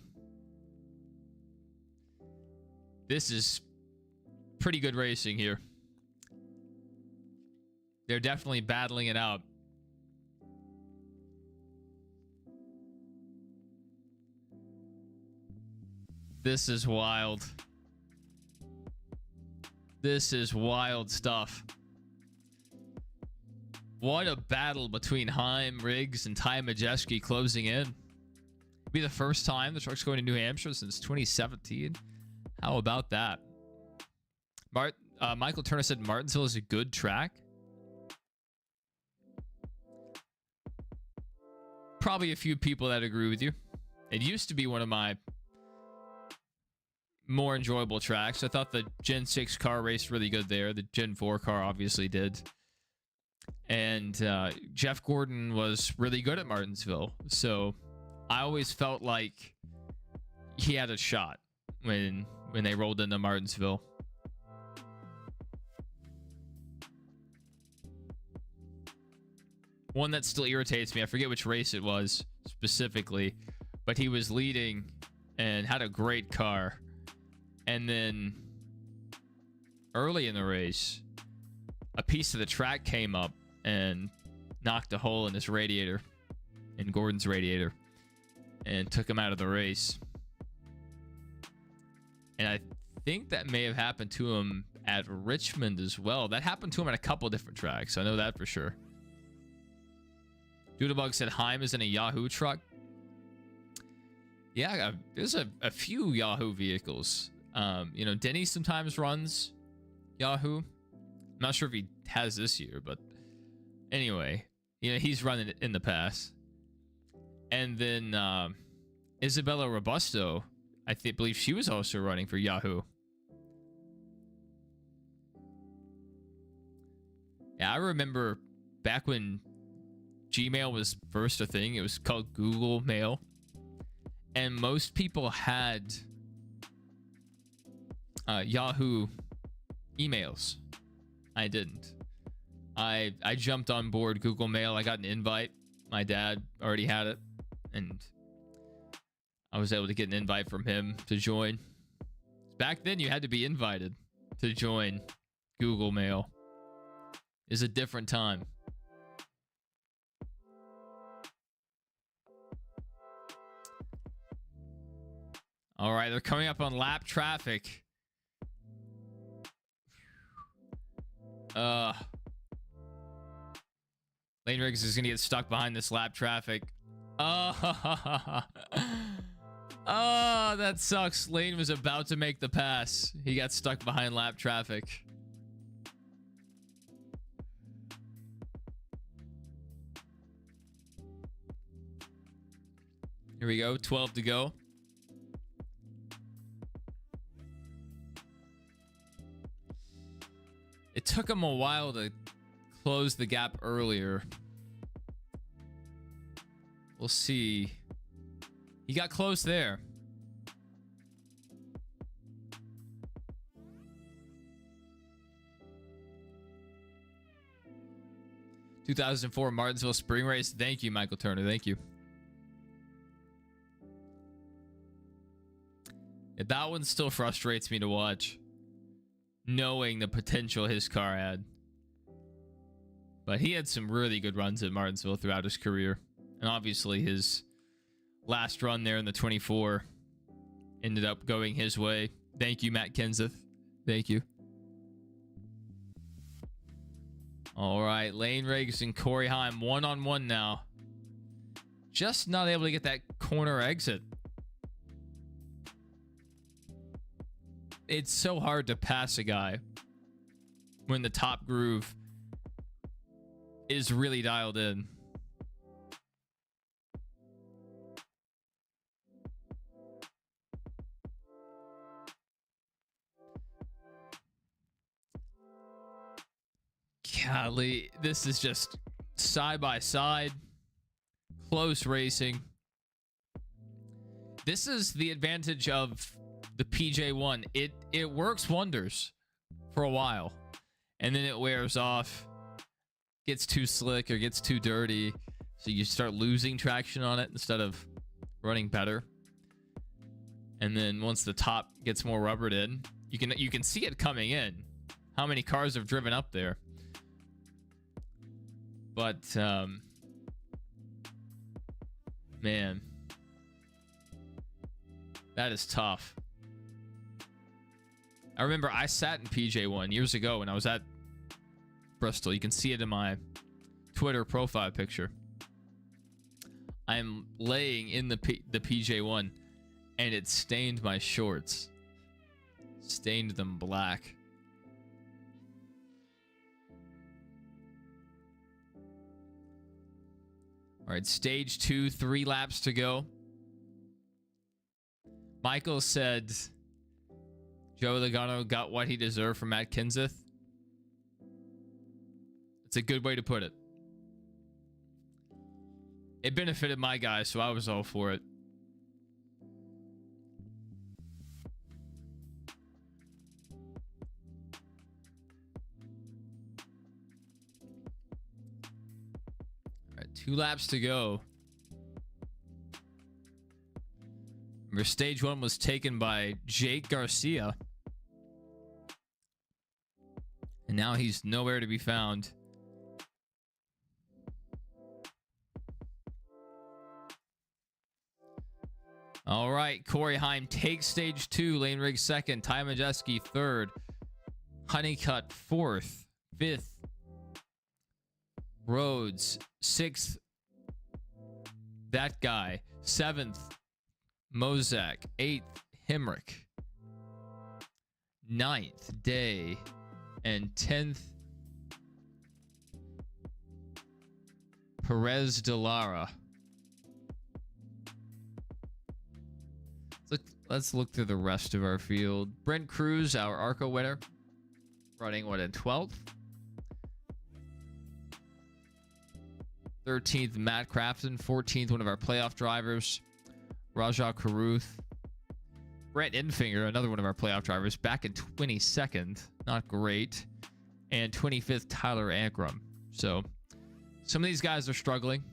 This is pretty good racing here. They're definitely battling it out. This is wild. This is wild stuff. What a battle between Heim, Riggs, and Ty Majeski closing in. It'll be the first time the truck's going to New Hampshire since 2017. How about that? Michael Turner said Martinsville is a good track. Probably a few people that agree with you. It used to be one of my more enjoyable tracks. I thought the Gen 6 car raced really good there. The Gen 4 car obviously did. And Jeff Gordon was really good at Martinsville. So I always felt like he had a shot when they rolled into Martinsville. One that still irritates me, I forget which race it was specifically, but he was leading and had a great car. And then early in the race, a piece of the track came up and knocked a hole in his radiator, in Gordon's radiator, and took him out of the race. And I think that may have happened to him at Richmond as well. That happened to him at a couple different tracks. I know that for sure. Doodlebug said Heim is in a Yahoo truck. Yeah, there's a few Yahoo vehicles. You know, Denny sometimes runs Yahoo. I'm not sure if he has this year, but anyway, you know, he's run it in the past. And then Isabella Robusto, I believe she was also running for Yahoo. Yeah, I remember back when Gmail was first a thing, it was called Google Mail. And most people had Yahoo emails. I didn't. I jumped on board Google Mail. I got an invite. My dad already had it, and I was able to get an invite from him to join. Back then, you had to be invited to join Google Mail. It's a different time. All right, they're coming up on lap traffic. Lane Riggs is gonna get stuck behind this lap traffic. Oh, that sucks. Lane was about to make the pass. He got stuck behind lap traffic. Here we go, 12 to go. It took him a while to close the gap earlier. We'll see. He got close there. 2004 Martinsville Spring Race. Thank you, Michael Turner. Thank you. Yeah, that one still frustrates me to watch, knowing the potential his car had. But he had some really good runs at Martinsville throughout his career. And obviously his last run there in the 24 ended up going his way. Thank you, Matt Kenseth. Thank you. All right, Lane Riggs and Corey Heim one-on-one now. Just not able to get that corner exit. It's so hard to pass a guy when the top groove is really dialed in. Golly, this is just side by side, close racing. This is the advantage of the PJ1. It works wonders for a while, and then it wears off, gets too slick or gets too dirty, so you start losing traction on it instead of running better. And then once the top gets more rubbered in, you can see it coming in. How many cars have driven up there? But man, that is tough. I remember I sat in PJ1 years ago when I was at Bristol. You can see it in my Twitter profile picture. I'm laying in the PJ1 and it stained my shorts. Stained them black. All right, stage 2, 3 laps to go. Michael said Joe Logano got what he deserved from Matt Kenseth. It's a good way to put it. It benefited my guy, so I was all for it. All right, 2 laps to go. Remember, stage 1 was taken by Jake Garcia. And now he's nowhere to be found. All right, Corey Heim takes stage 2. Lane Riggs second. Ty Majeski third. Honeycutt fourth. Fifth. Rhodes sixth. That guy. Seventh. Mozak. Eighth. Hemrick. Ninth. Day. And 10th. Perez de Lara. Let's look through the rest of our field. Brent Cruz, our ARCA winner, running what in 12th. 13th, Matt Craftsman. 14th, one of our playoff drivers, Rajah Caruth. Brent Enfinger, another one of our playoff drivers, back in 22nd. Not great. And 25th, Tyler Ankrum. So some of these guys are struggling.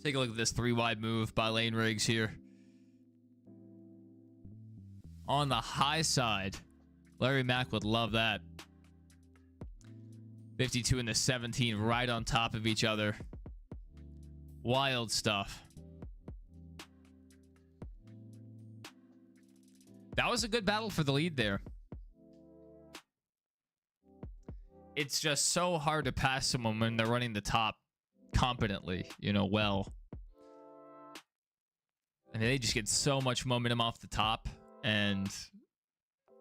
Take a look at this 3-wide move by Lane Riggs here. On the high side. Larry Mack would love that. 52 and the 17 right on top of each other. Wild stuff. That was a good battle for the lead there. It's just so hard to pass someone when they're running the top competently, you know, well. And they just get so much momentum off the top, and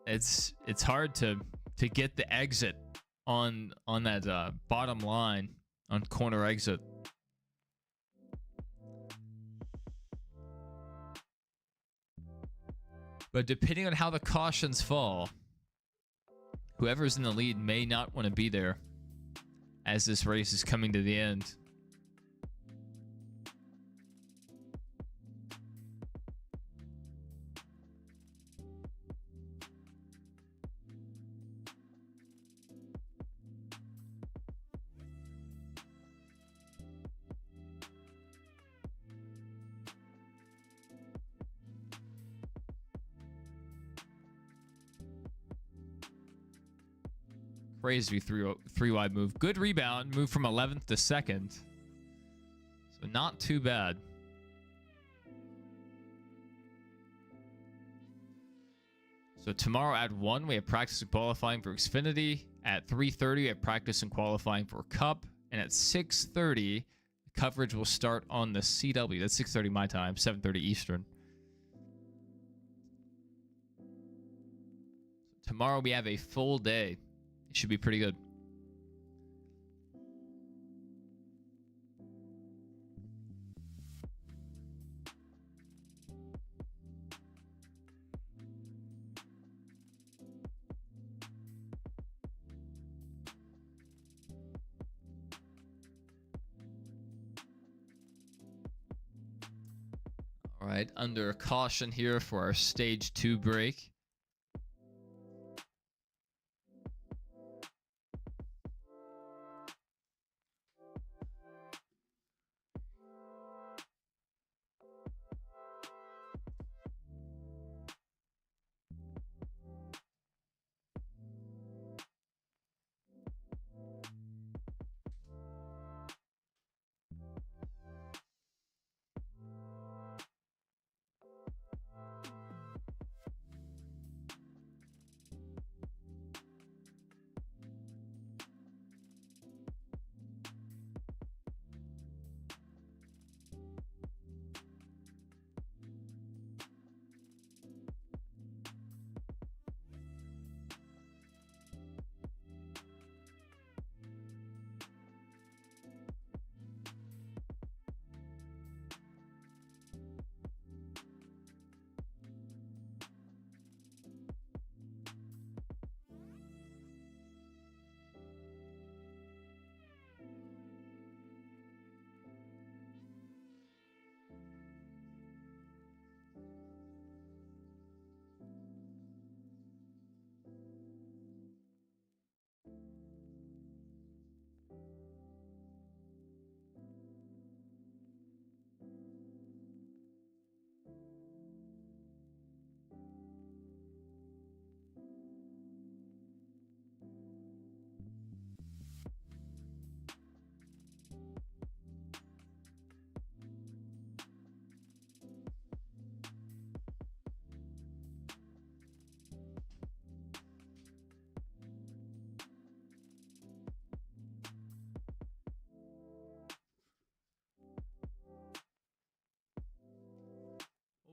it's hard to get the exit on that bottom line on corner exit. But depending on how the cautions fall, whoever's in the lead may not want to be there as this race is coming to the end. Crazy three wide move. Good rebound. Move from 11th to 2nd. So not too bad. So tomorrow at 1, we have practice and qualifying for Xfinity. At 3:30, we have practice and qualifying for Cup. And at 6:30, coverage will start on the CW. That's 6:30 my time, 7:30 Eastern. So tomorrow we have a full day. It should be pretty good. All right, under caution here for our stage 2 break.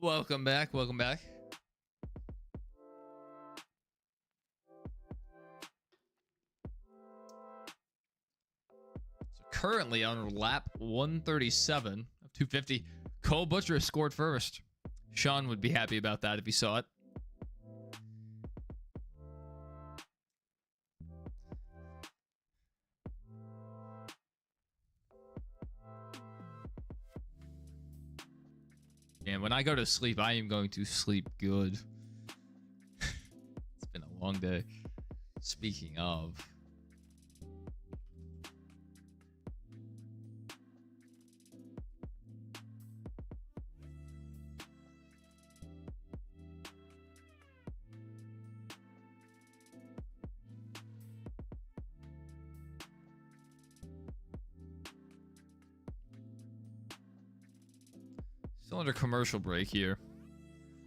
Welcome back. Welcome back. So currently on lap 137 of 250, Cole Butcher scored first. Sean would be happy about that if he saw it. And when I go to sleep, I am going to sleep good. It's been a long day. Speaking of, still under commercial break here.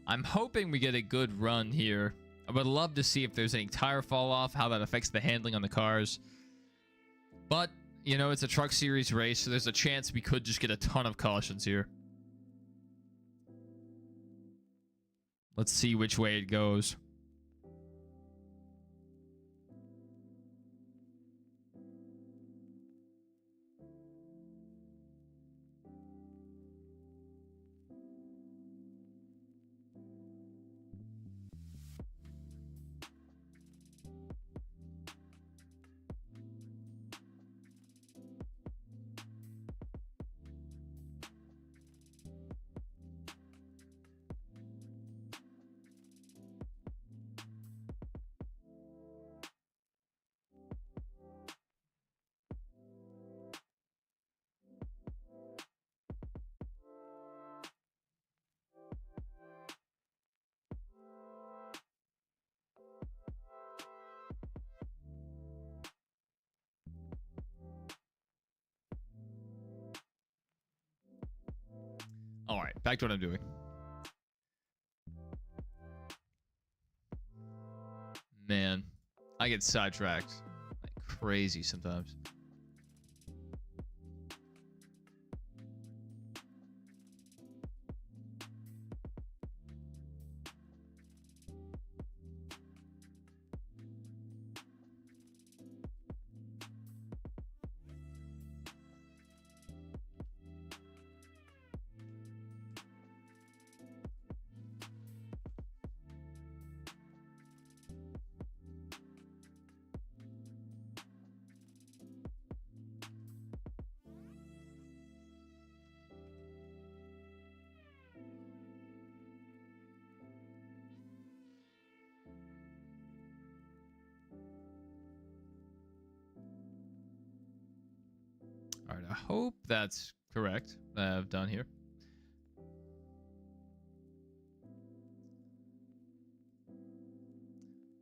I'm hoping we get a good run here. I would love to see if there's any tire fall off, how that affects the handling on the cars. But, you know, it's a truck series race, so there's a chance we could just get a ton of cautions here. Let's see which way it goes. All right, back to what I'm doing. Man, I get sidetracked like crazy sometimes. All right, I hope that's correct that I've done here.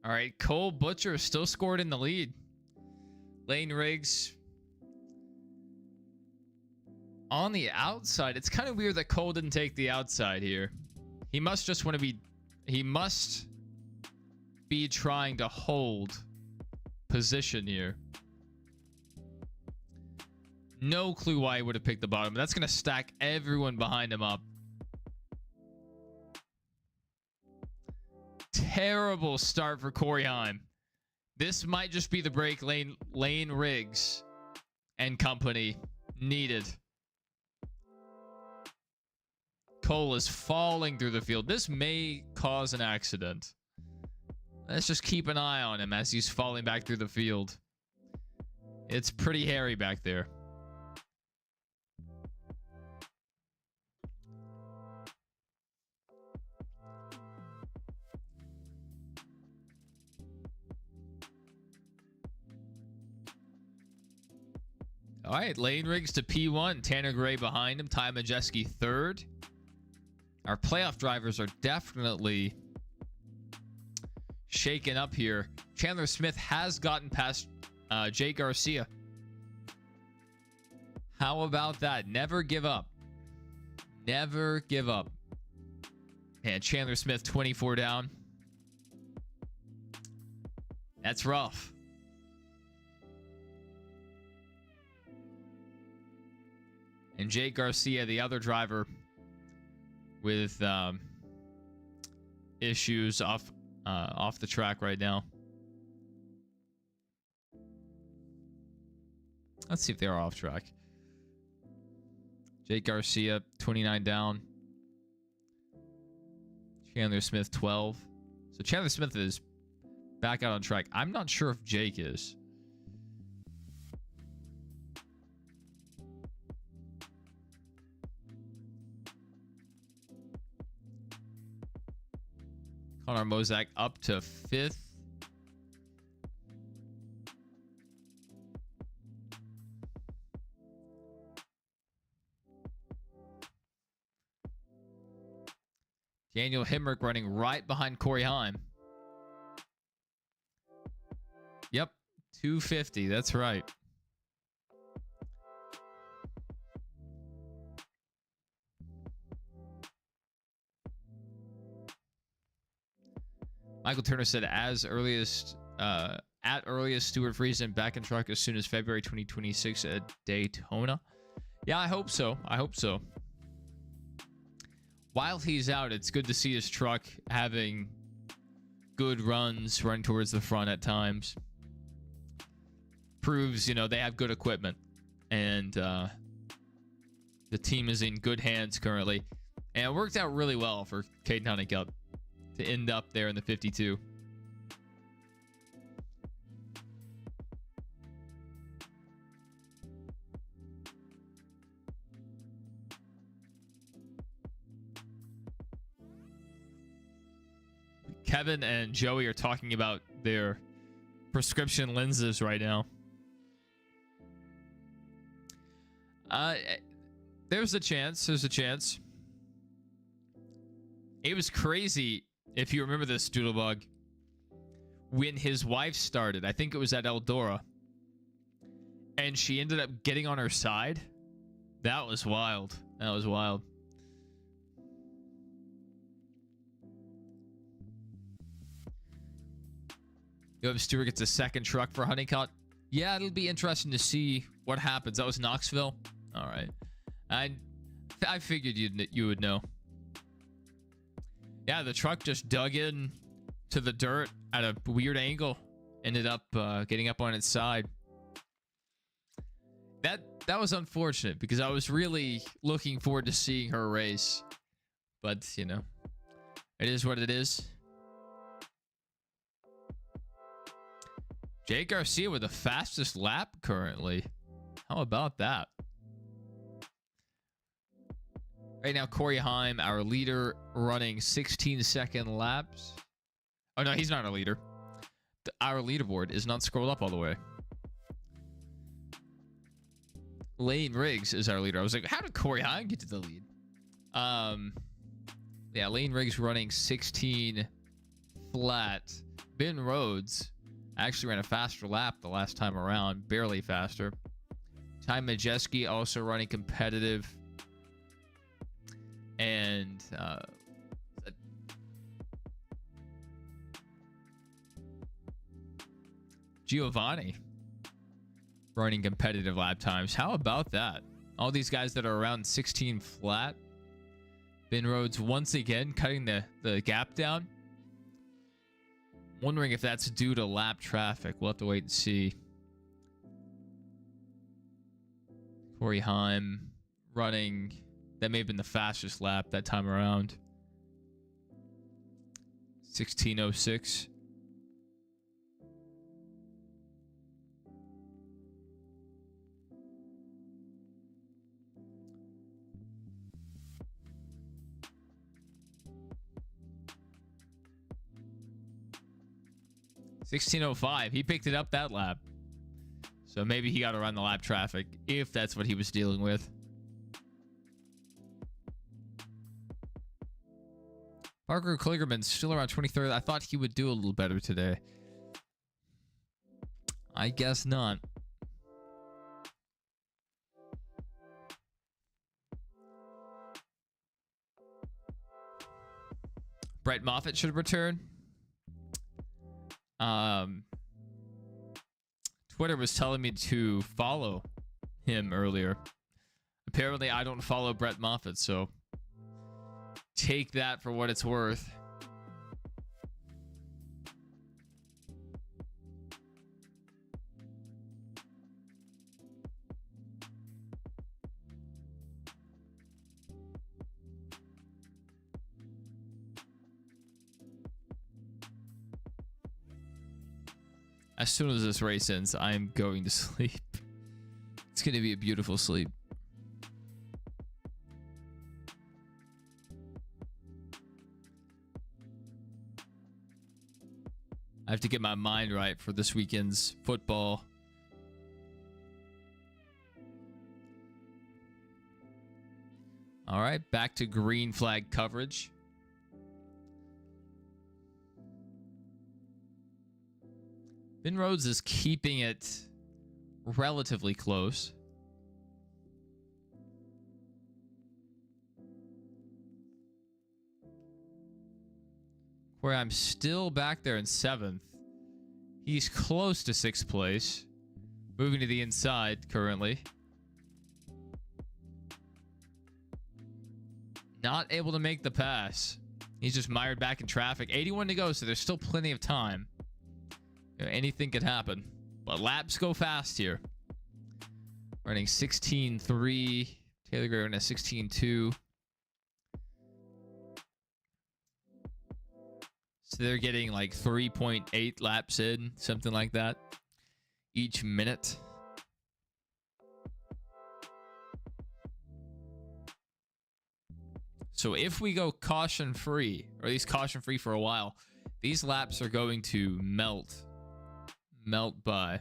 All right, Cole Butcher still scored in the lead. Lane Riggs on the outside. It's kind of weird that Cole didn't take the outside here. He must just want to be... He must be trying to hold position here. No clue why he would have picked the bottom. That's going to stack everyone behind him up. Terrible start for Corey Heim. This might just be the break Lane Riggs and company needed. Cole is falling through the field. This may cause an accident. Let's just keep an eye on him as he's falling back through the field. It's pretty hairy back there. All right, Lane Riggs to P1. Tanner Gray behind him. Ty Majeski third. Our playoff drivers are definitely shaken up here. Chandler Smith has gotten past Jake Garcia. How about that? Never give up. Never give up. And Chandler Smith 24 down. That's rough. And Jake Garcia, the other driver, with issues off the track right now. Let's see if they are off track. Jake Garcia, 29 down. Chandler Smith, 12. So Chandler Smith is back out on track. I'm not sure if Jake is. Connor Mozak up to 5th. Daniel Himrick running right behind Corey Heim. Yep, 250. That's right. Michael Turner said at earliest Stuart Friesen back in truck as soon as February 2026 at Daytona. Yeah, I hope so. I hope so. While he's out, it's good to see his truck having good runs, running towards the front at times. Proves, they have good equipment. And the team is in good hands currently. And it worked out really well for Caden Honeycutt to end up there in the 52. Kevin and Joey are talking about their prescription lenses right now. There's a chance. There's a chance. It was crazy, if you remember this, Doodlebug, when his wife started. I think it was at Eldora. And she ended up getting on her side. That was wild. That was wild. Stewart gets a second truck for Honeycutt. Yeah, it'll be interesting to see what happens. That was Knoxville. All right. I figured you would know. Yeah, the truck just dug in to the dirt at a weird angle. Ended up getting up on its side. That was unfortunate because I was really looking forward to seeing her race. But, you know, it is what it is. Jake Garcia with the fastest lap currently. How about that? Right now, Corey Heim, our leader, running 16-second laps. Oh, no, he's not our leader. Our leaderboard is not scrolled up all the way. Lane Riggs is our leader. I was like, how did Corey Heim get to the lead? Yeah, Lane Riggs running 16 flat. Ben Rhodes actually ran a faster lap the last time around, barely faster. Ty Majeski also running competitive. And Giovanni running competitive lap times. How about that? All these guys that are around 16 flat. Ben Rhodes once again cutting the gap down. Wondering if that's due to lap traffic. We'll have to wait and see. Corey Heim running. That may have been the fastest lap that time around. 16:06. $16:05. He picked it up that lap. So maybe he got around the lap traffic if that's what he was dealing with. Parker Kligerman's still around 23rd. I thought he would do a little better today. I guess not. Brett Moffitt should return. Twitter was telling me to follow him earlier. Apparently, I don't follow Brett Moffitt, so take that for what it's worth. As soon as this race ends, I'm going to sleep. It's going to be a beautiful sleep. I have to get my mind right for this weekend's football. All right, back to green flag coverage. Ben Rhodes is keeping it relatively close. Where I'm still back there in 7th. He's close to 6th place. Moving to the inside currently. Not able to make the pass. He's just mired back in traffic. 81 to go, so there's still plenty of time. You know, anything could happen. But laps go fast here. Running 16.3. Taylor Gray running a 16.2. So they're getting like 3.8 laps in, something like that, each minute. So if we go caution free, or at least caution free for a while, these laps are going to melt by.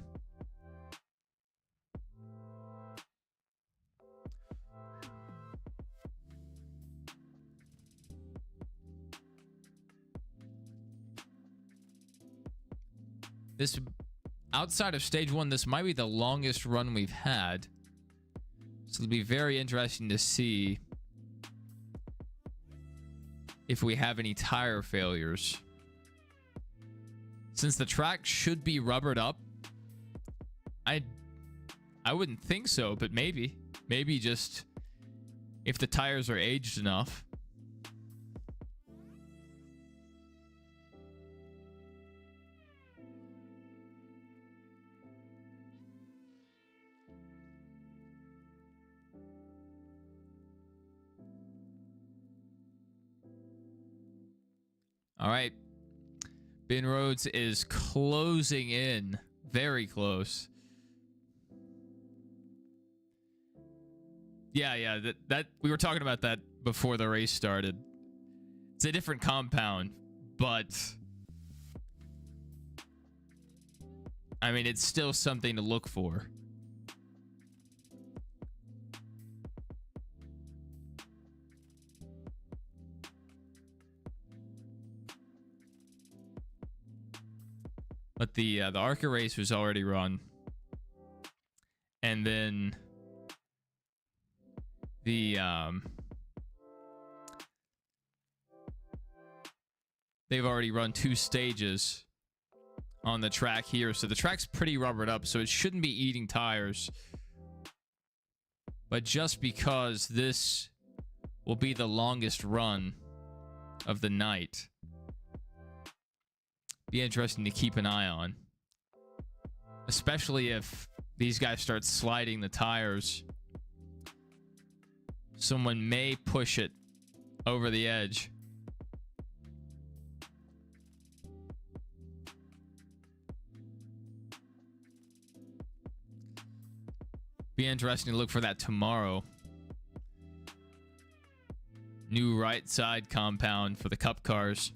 This, outside of stage 1, this might be the longest run we've had. So it'll be very interesting to see if we have any tire failures. Since the track should be rubbered up, I wouldn't think so, but maybe just if the tires are aged enough. All right. Ben Rhodes is closing in. Very close. Yeah, that we were talking about that before the race started. It's a different compound, but I mean, it's still something to look for. But the ARCA race was already run, and then the they've already run 2 stages on the track here, so the track's pretty rubbered up, so it shouldn't be eating tires. But just because this will be the longest run of the night, be interesting to keep an eye on, especially if these guys start sliding the tires. Someone may push it over the edge. Be interesting to look for that tomorrow. New right side compound for the Cup cars.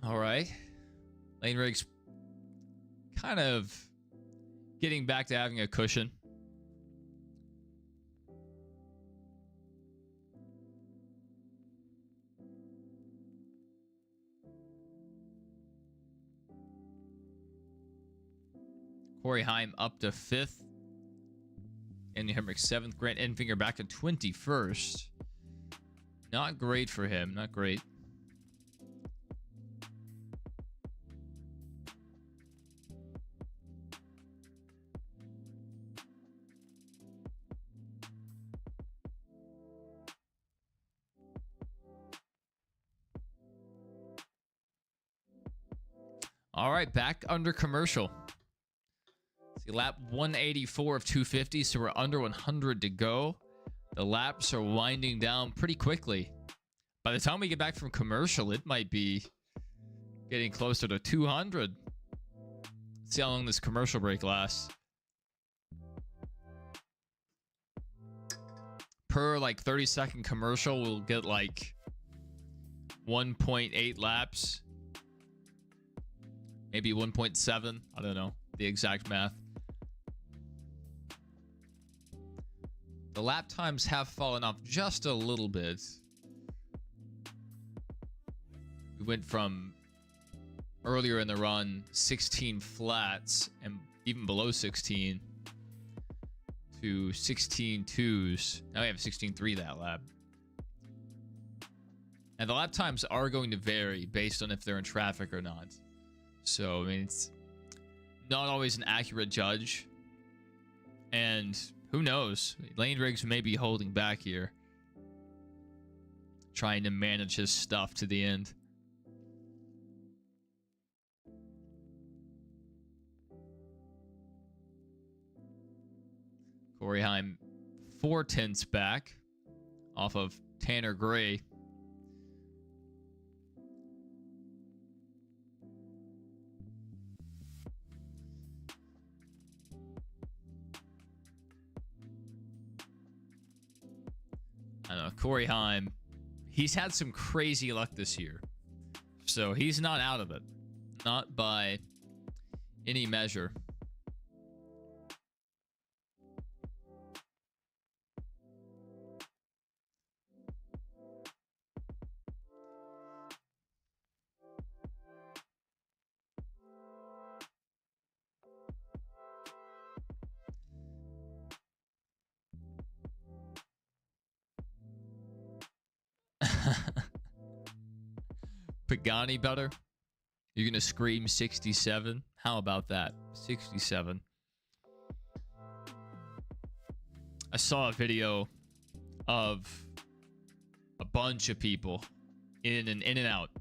All right. Lane Riggs kind of getting back to having a cushion. Corey Heim up to 5th. Andy Hemrick 7th. Grant Enfinger back to 21st. Not great for him. Not great. All right, back under commercial. See, lap 184 of 250, so we're under 100 to go. The laps are winding down pretty quickly. By the time we get back from commercial, it might be getting closer to 200. Let's see how long this commercial break lasts. Per like 30-second commercial, we'll get like 1.8 laps. Maybe 1.7. I don't know the exact math. The lap times have fallen off just a little bit. We went from earlier in the run 16 flats and even below 16 to 16 twos. Now we have 16.3 that lap. And the lap times are going to vary based on if they're in traffic or not. So, I mean, it's not always an accurate judge. And who knows? Lane Riggs may be holding back here, trying to manage his stuff to the end. Corey Heim 4/10ths back off of Tanner Gray. I don't know, Corey Heim, he's had some crazy luck this year. So he's not out of it. Not by any measure. Pagani better? You're going to scream 67? How about that? 67. I saw a video of a bunch of people in an In-N-Out.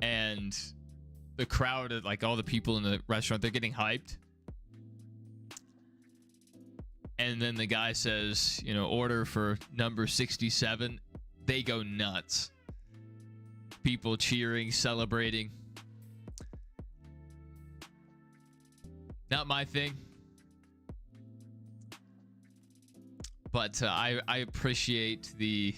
And the crowd, like all the people in the restaurant, they're getting hyped. And then the guy says, you know, order for number 67. They go nuts. People cheering, celebrating. Not my thing. But I appreciate the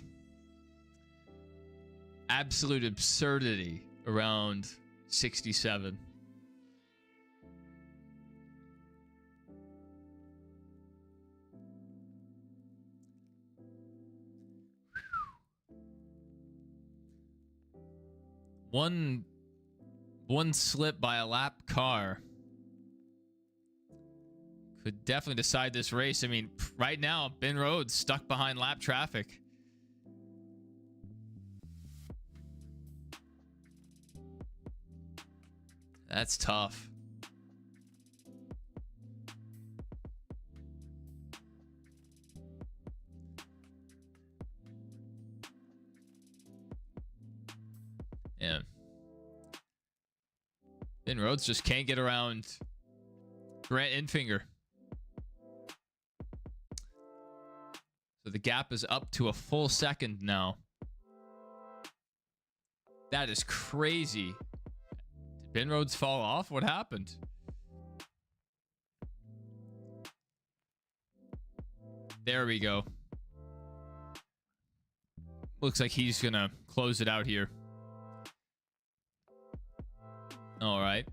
absolute absurdity around 67. One slip by a lap car could definitely decide this race. I mean, right now, Ben Rhodes stuck behind lap traffic. That's tough. Yeah. Ben Rhodes just can't get around Grant Enfinger. So the gap is up to a full second now. That is crazy. Did Ben Rhodes fall off? What happened? There we go. Looks like he's gonna close it out here. All right.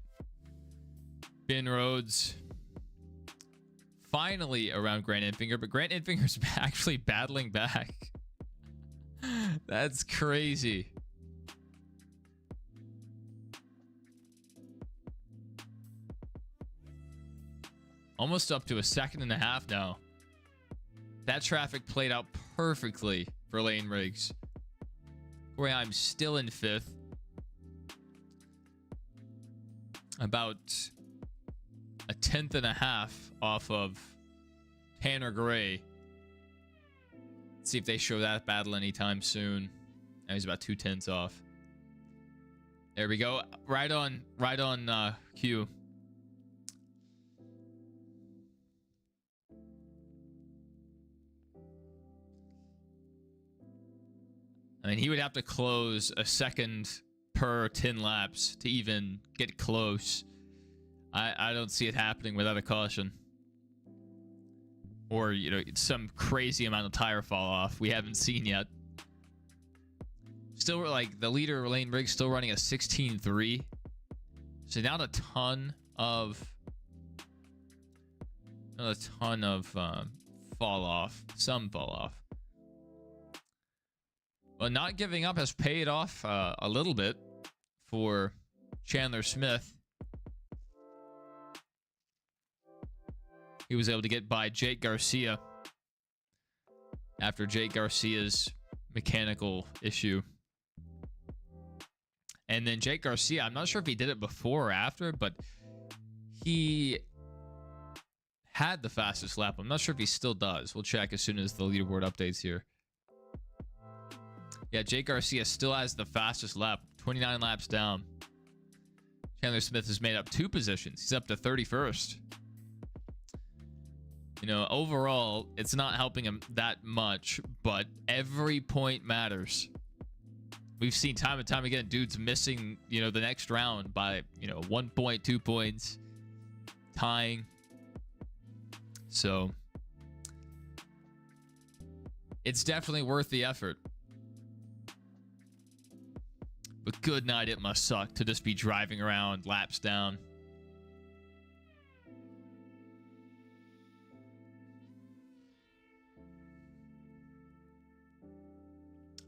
Ben Rhodes finally around Grant Enfinger, but Grant Enfinger's actually battling back. That's crazy. Almost up to a second and a half now. That traffic played out perfectly for Lane Riggs. Where I'm still in fifth. About a tenth and a half off of Tanner Gray. Let's see if they show that battle anytime soon. Now he's about 2/10 off. There we go. Right on cue. I mean, he would have to close a second per 10 laps to even get close. I don't see it happening without a caution. Or, you know, some crazy amount of tire fall off we haven't seen yet. Still, like, the leader, Lane Riggs, still running a 16.3. So not a ton of fall off. Some fall off. But not giving up has paid off a little bit for Chandler Smith. He was able to get by Jake Garcia after Jake Garcia's mechanical issue. And then Jake Garcia, I'm not sure if he did it before or after, but he had the fastest lap. I'm not sure if he still does. We'll check as soon as the leaderboard updates here. Yeah, Jake Garcia still has the fastest lap, 29 laps down. Chandler Smith has made up 2 positions. He's up to 31st. You know, overall, it's not helping him that much, but every point matters. We've seen time and time again dudes missing, you know, the next round by, you know, 1 point, 2 points, tying. So it's definitely worth the effort. But good night, it must suck to just be driving around, laps down.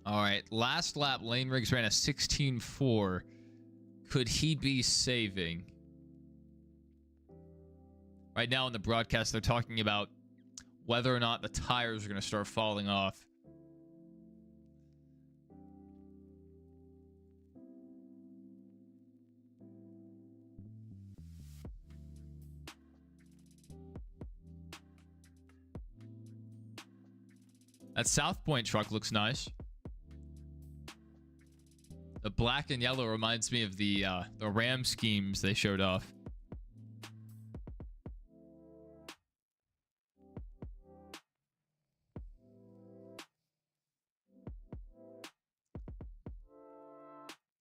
All right, last lap, Lane Riggs ran a 16.4. Could he be saving? Right now in the broadcast, they're talking about whether or not the tires are going to start falling off. That South Point truck looks nice. The black and yellow reminds me of the Ram schemes they showed off.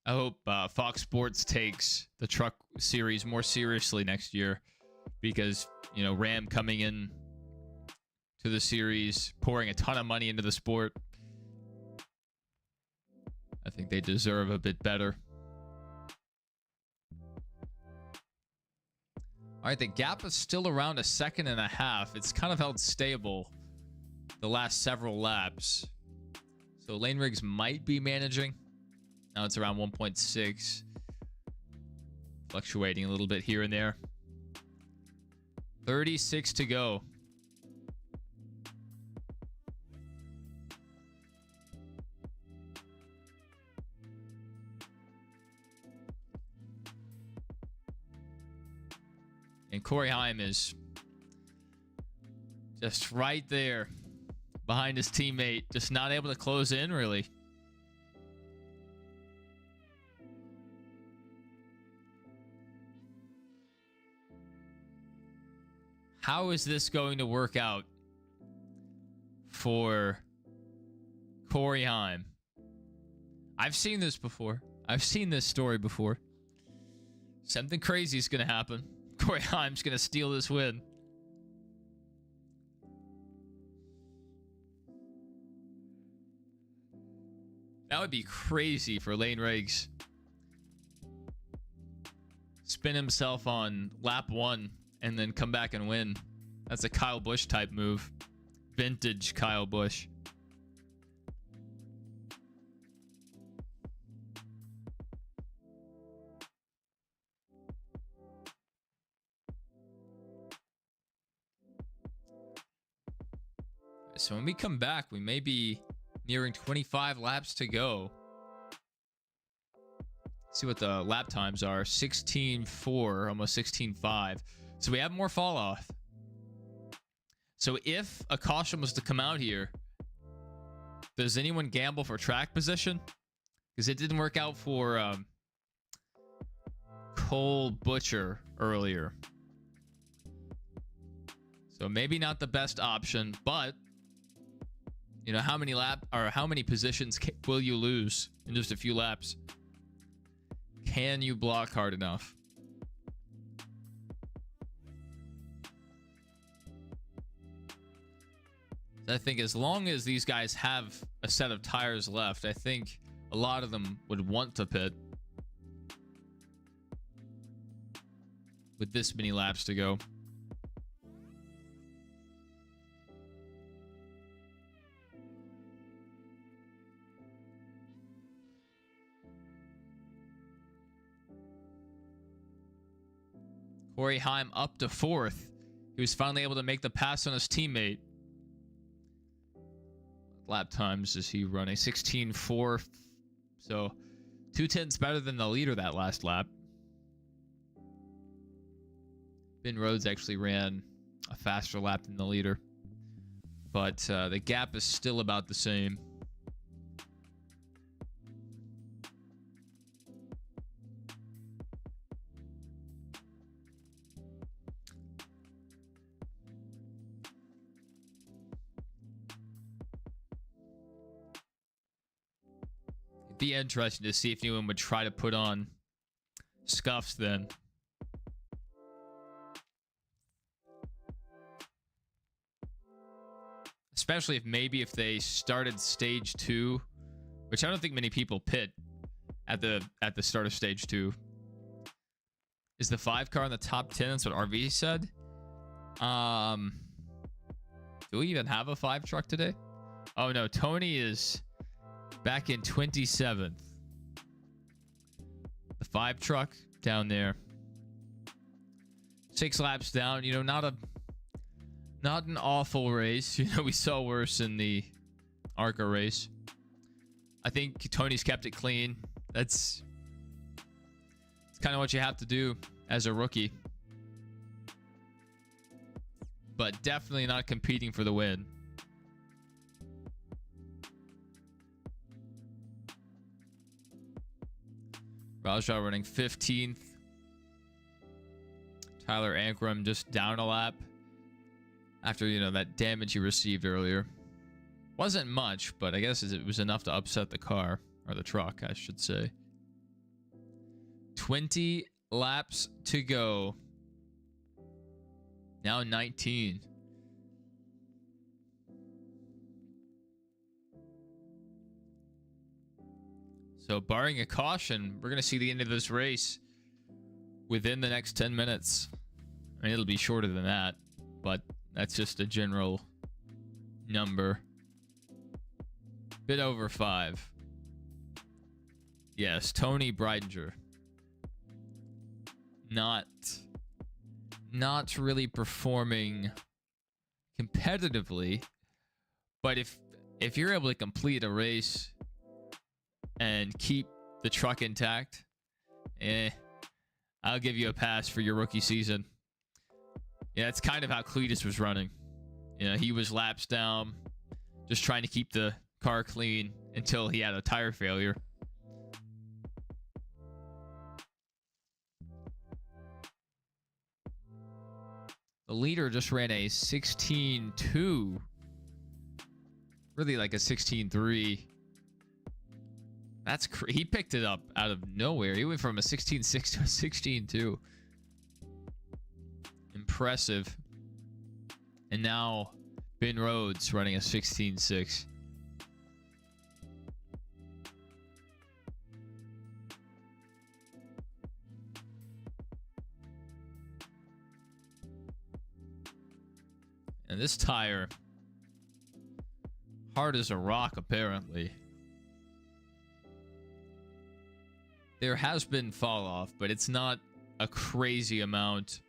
I hope Fox Sports takes the truck series more seriously next year, because, you know, Ram coming in to the series, pouring a ton of money into the sport. I think they deserve a bit better. All right, the gap is still around 1.5 seconds. It's kind of held stable the last several laps. So Lane Riggs might be managing. Now it's around 1.6. Fluctuating a little bit here and there. 36 to go. And Corey Heim is just right there behind his teammate. Just not able to close in, really. How is this going to work out for Corey Heim? I've seen this before. I've seen this story before. Something crazy is going to happen. Corey Heim's going to steal this win. That would be crazy for Lane Riggs. Spin himself on lap 1 and then come back and win. That's a Kyle Busch type move. Vintage Kyle Busch. So when we come back, we may be nearing 25 laps to go. See what the lap times are. 16.4, almost 16.5. So we have more fall off. So if a caution was to come out here, does anyone gamble for track position? Because it didn't work out for Cole Butcher earlier. So maybe not the best option, but you know, how many positions will you lose in just a few laps? Can you block hard enough? I think as long as these guys have a set of tires left, I think a lot of them would want to pit with this many laps to go. Corey Heim up to 4th. He was finally able to make the pass on his teammate. Lap times is he running? 16.4. So 2/10 better than the leader that last lap. Ben Rhodes actually ran a faster lap than the leader. But the gap is still about the same. Be interesting to see if anyone would try to put on scuffs then. Especially if they started stage 2, which I don't think many people pit at the start of stage 2. Is the 5 car in the top 10? That's what RV said. Do we even have a 5 truck today? Oh no, Tony is back in 27th. The 5 truck down there. 6 laps down. You know, not an awful race. You know, we saw worse in the ARCA race. I think Tony's kept it clean. It's kind of what you have to do as a rookie. But definitely not competing for the win. Rajah running 15th. Tyler Ankrum just down a lap after, you know, that damage he received earlier. Wasn't much, but I guess it was enough to upset the car, or the truck, I should say. 20 laps to go. Now 19. So barring a caution, we're going to see the end of this race within the next 10 minutes. I mean, it'll be shorter than that, but that's just a general number. Bit over 5. Yes, Tony Breidinger. Not really performing competitively, but if you're able to complete a race and keep the truck intact, I'll give you a pass for your rookie season. Yeah, it's kind of how Cletus was running. You know, he was laps down, just trying to keep the car clean until he had a tire failure. The leader just ran a 16.2. Really like a 16.3. He picked it up out of nowhere. He went from a 16.6 to a 16.2. Impressive. And now Ben Rhodes running a 16.6. And this tire, hard as a rock, apparently. There has been fall off, but it's not a crazy amount.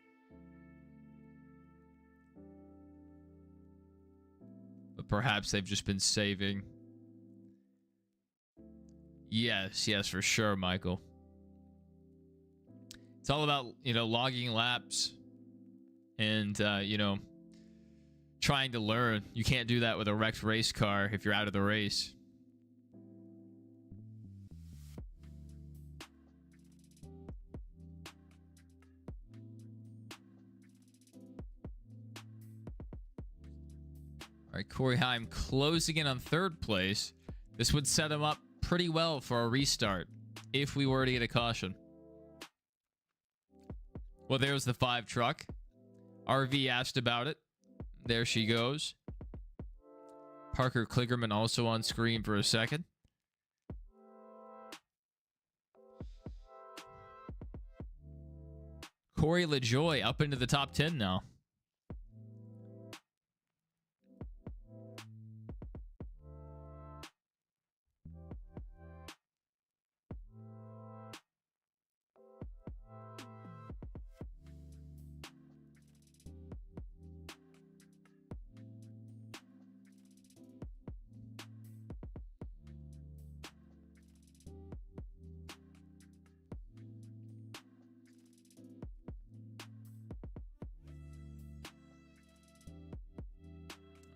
But perhaps they've just been saving. Yes, for sure, Michael. It's all about, you know, logging laps and, you know, trying to learn. You can't do that with a wrecked race car if you're out of the race. All right, Corey Heim closing in on 3rd place. This would set him up pretty well for a restart if we were to get a caution. Well, there's the 5 truck. RV asked about it. There she goes. Parker Kligerman also on screen for a second. Corey LaJoie up into the top 10 now.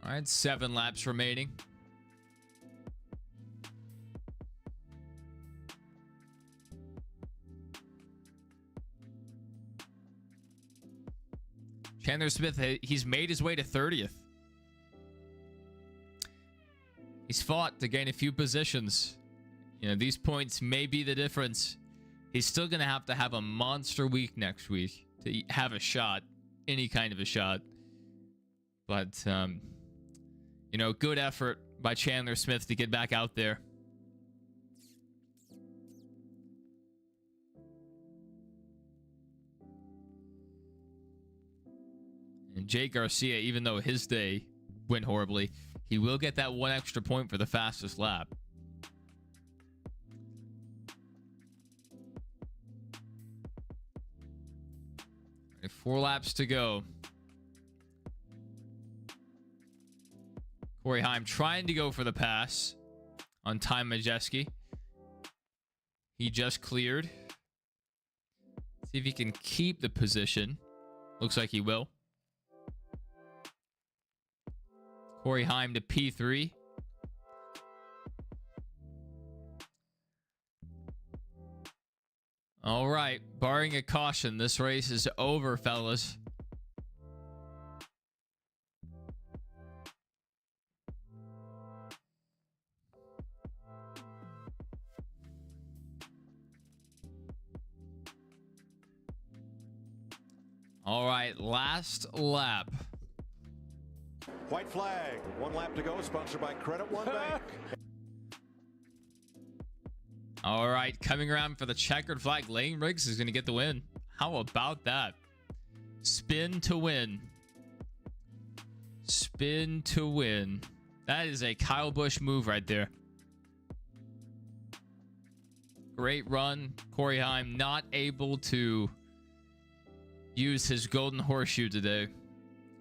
All right, 7 laps remaining. Chandler Smith, he's made his way to 30th. He's fought to gain a few positions. You know, these points may be the difference. He's still going to have a monster week next week to have a shot, any kind of a shot. But, you know, good effort by Chandler Smith to get back out there. And Jake Garcia, even though his day went horribly, he will get that 1 extra point for the fastest lap. All right, 4 laps to go. Corey Heim trying to go for the pass on Ty Majeski. He just cleared. See if he can keep the position. Looks like he will. Corey Heim to P3. All right, barring a caution, this race is over, fellas. All right, last lap.
White flag, 1 lap to go, sponsored by Credit One Bank.
All right, coming around for the checkered flag, Lane Riggs is going to get the win. How about that? Spin to win. Spin to win. That is a Kyle Busch move right there. Great run. Corey Heim not able to use his golden horseshoe today,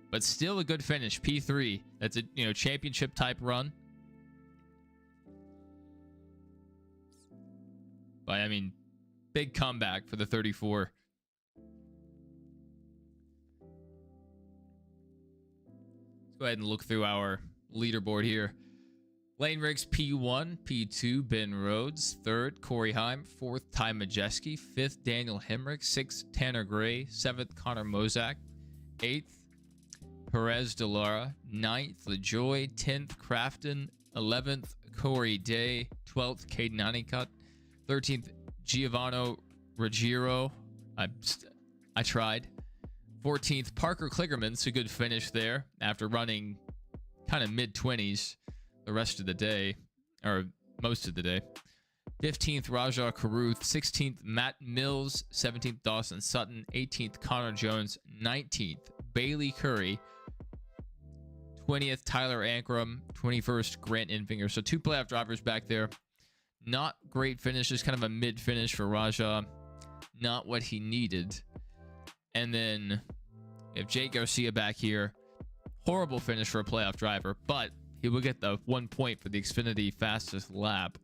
but still a good finish. P3. That's a championship type run. But I mean, big comeback for the 34. Let's go ahead and look through our leaderboard here. Lane Riggs P1, P2 Ben Rhodes, 3rd Corey Heim, 4th Ty Majeski, 5th Daniel Hemrick, 6th Tanner Gray, 7th Connor Mozak, 8th Perez Delara, 9th LaJoy, 10th Crafton, 11th Corey Day, 12th Caden Honeycutt, 13th Giovanni Ruggiero. I tried. 14th Parker Kligerman. It's a good finish there after running kind of mid-20s the rest of the day, or most of the day. 15th Raja Caruth. 16th Matt Mills. 17th Dawson Sutton. 18th Connor Jones. 19th Bailey Curry. 20th Tyler Ankrum. 21st Grant Infinger. So 2 playoff drivers back there. Not great finishes, kind of a mid finish for Raja. Not what he needed. And then we have Jake Garcia back here. Horrible finish for a playoff driver, but he will get the 1 point for the Xfinity fastest lap.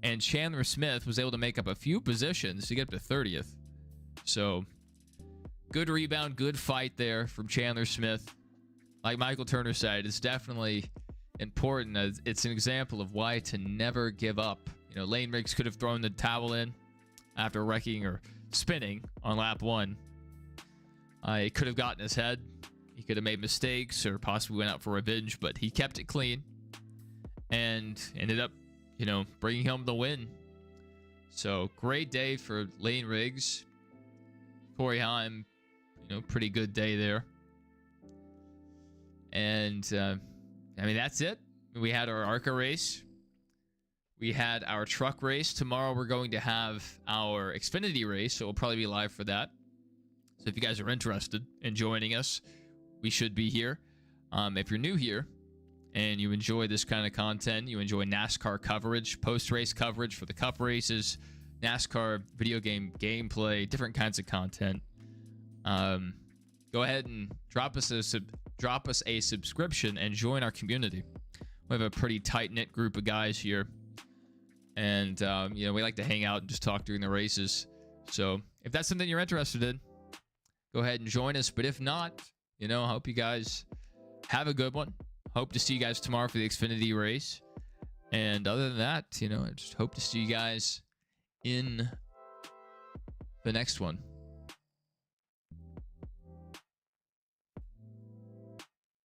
And Chandler Smith was able to make up a few positions to get up to 30th. So good rebound, good fight there from Chandler Smith. Like Michael Turner said, it's definitely important. As it's an example of why to never give up. Lane Riggs could have thrown the towel in after wrecking or spinning on lap 1. It could have gotten his head. He could have made mistakes or possibly went out for revenge, but he kept it clean and ended up, bringing home the win. So great day for Lane Riggs. Corey Heim, pretty good day there. And I mean, that's it. We had our ARCA race. We had our truck race. Tomorrow we're going to have our Xfinity race, so we'll probably be live for that. So if you guys are interested in joining us, we should be here. If you're new here and you enjoy this kind of content, you enjoy NASCAR coverage, post-race coverage for the Cup races, NASCAR video game gameplay, different kinds of content, go ahead and drop us a subscription and join our community. We have a pretty tight-knit group of guys here, and we like to hang out and just talk during the races. So if that's something you're interested in, go ahead and join us. But if not, I hope you guys have a good one. Hope to see you guys tomorrow for the Xfinity race. And other than that, I just hope to see you guys in the next one.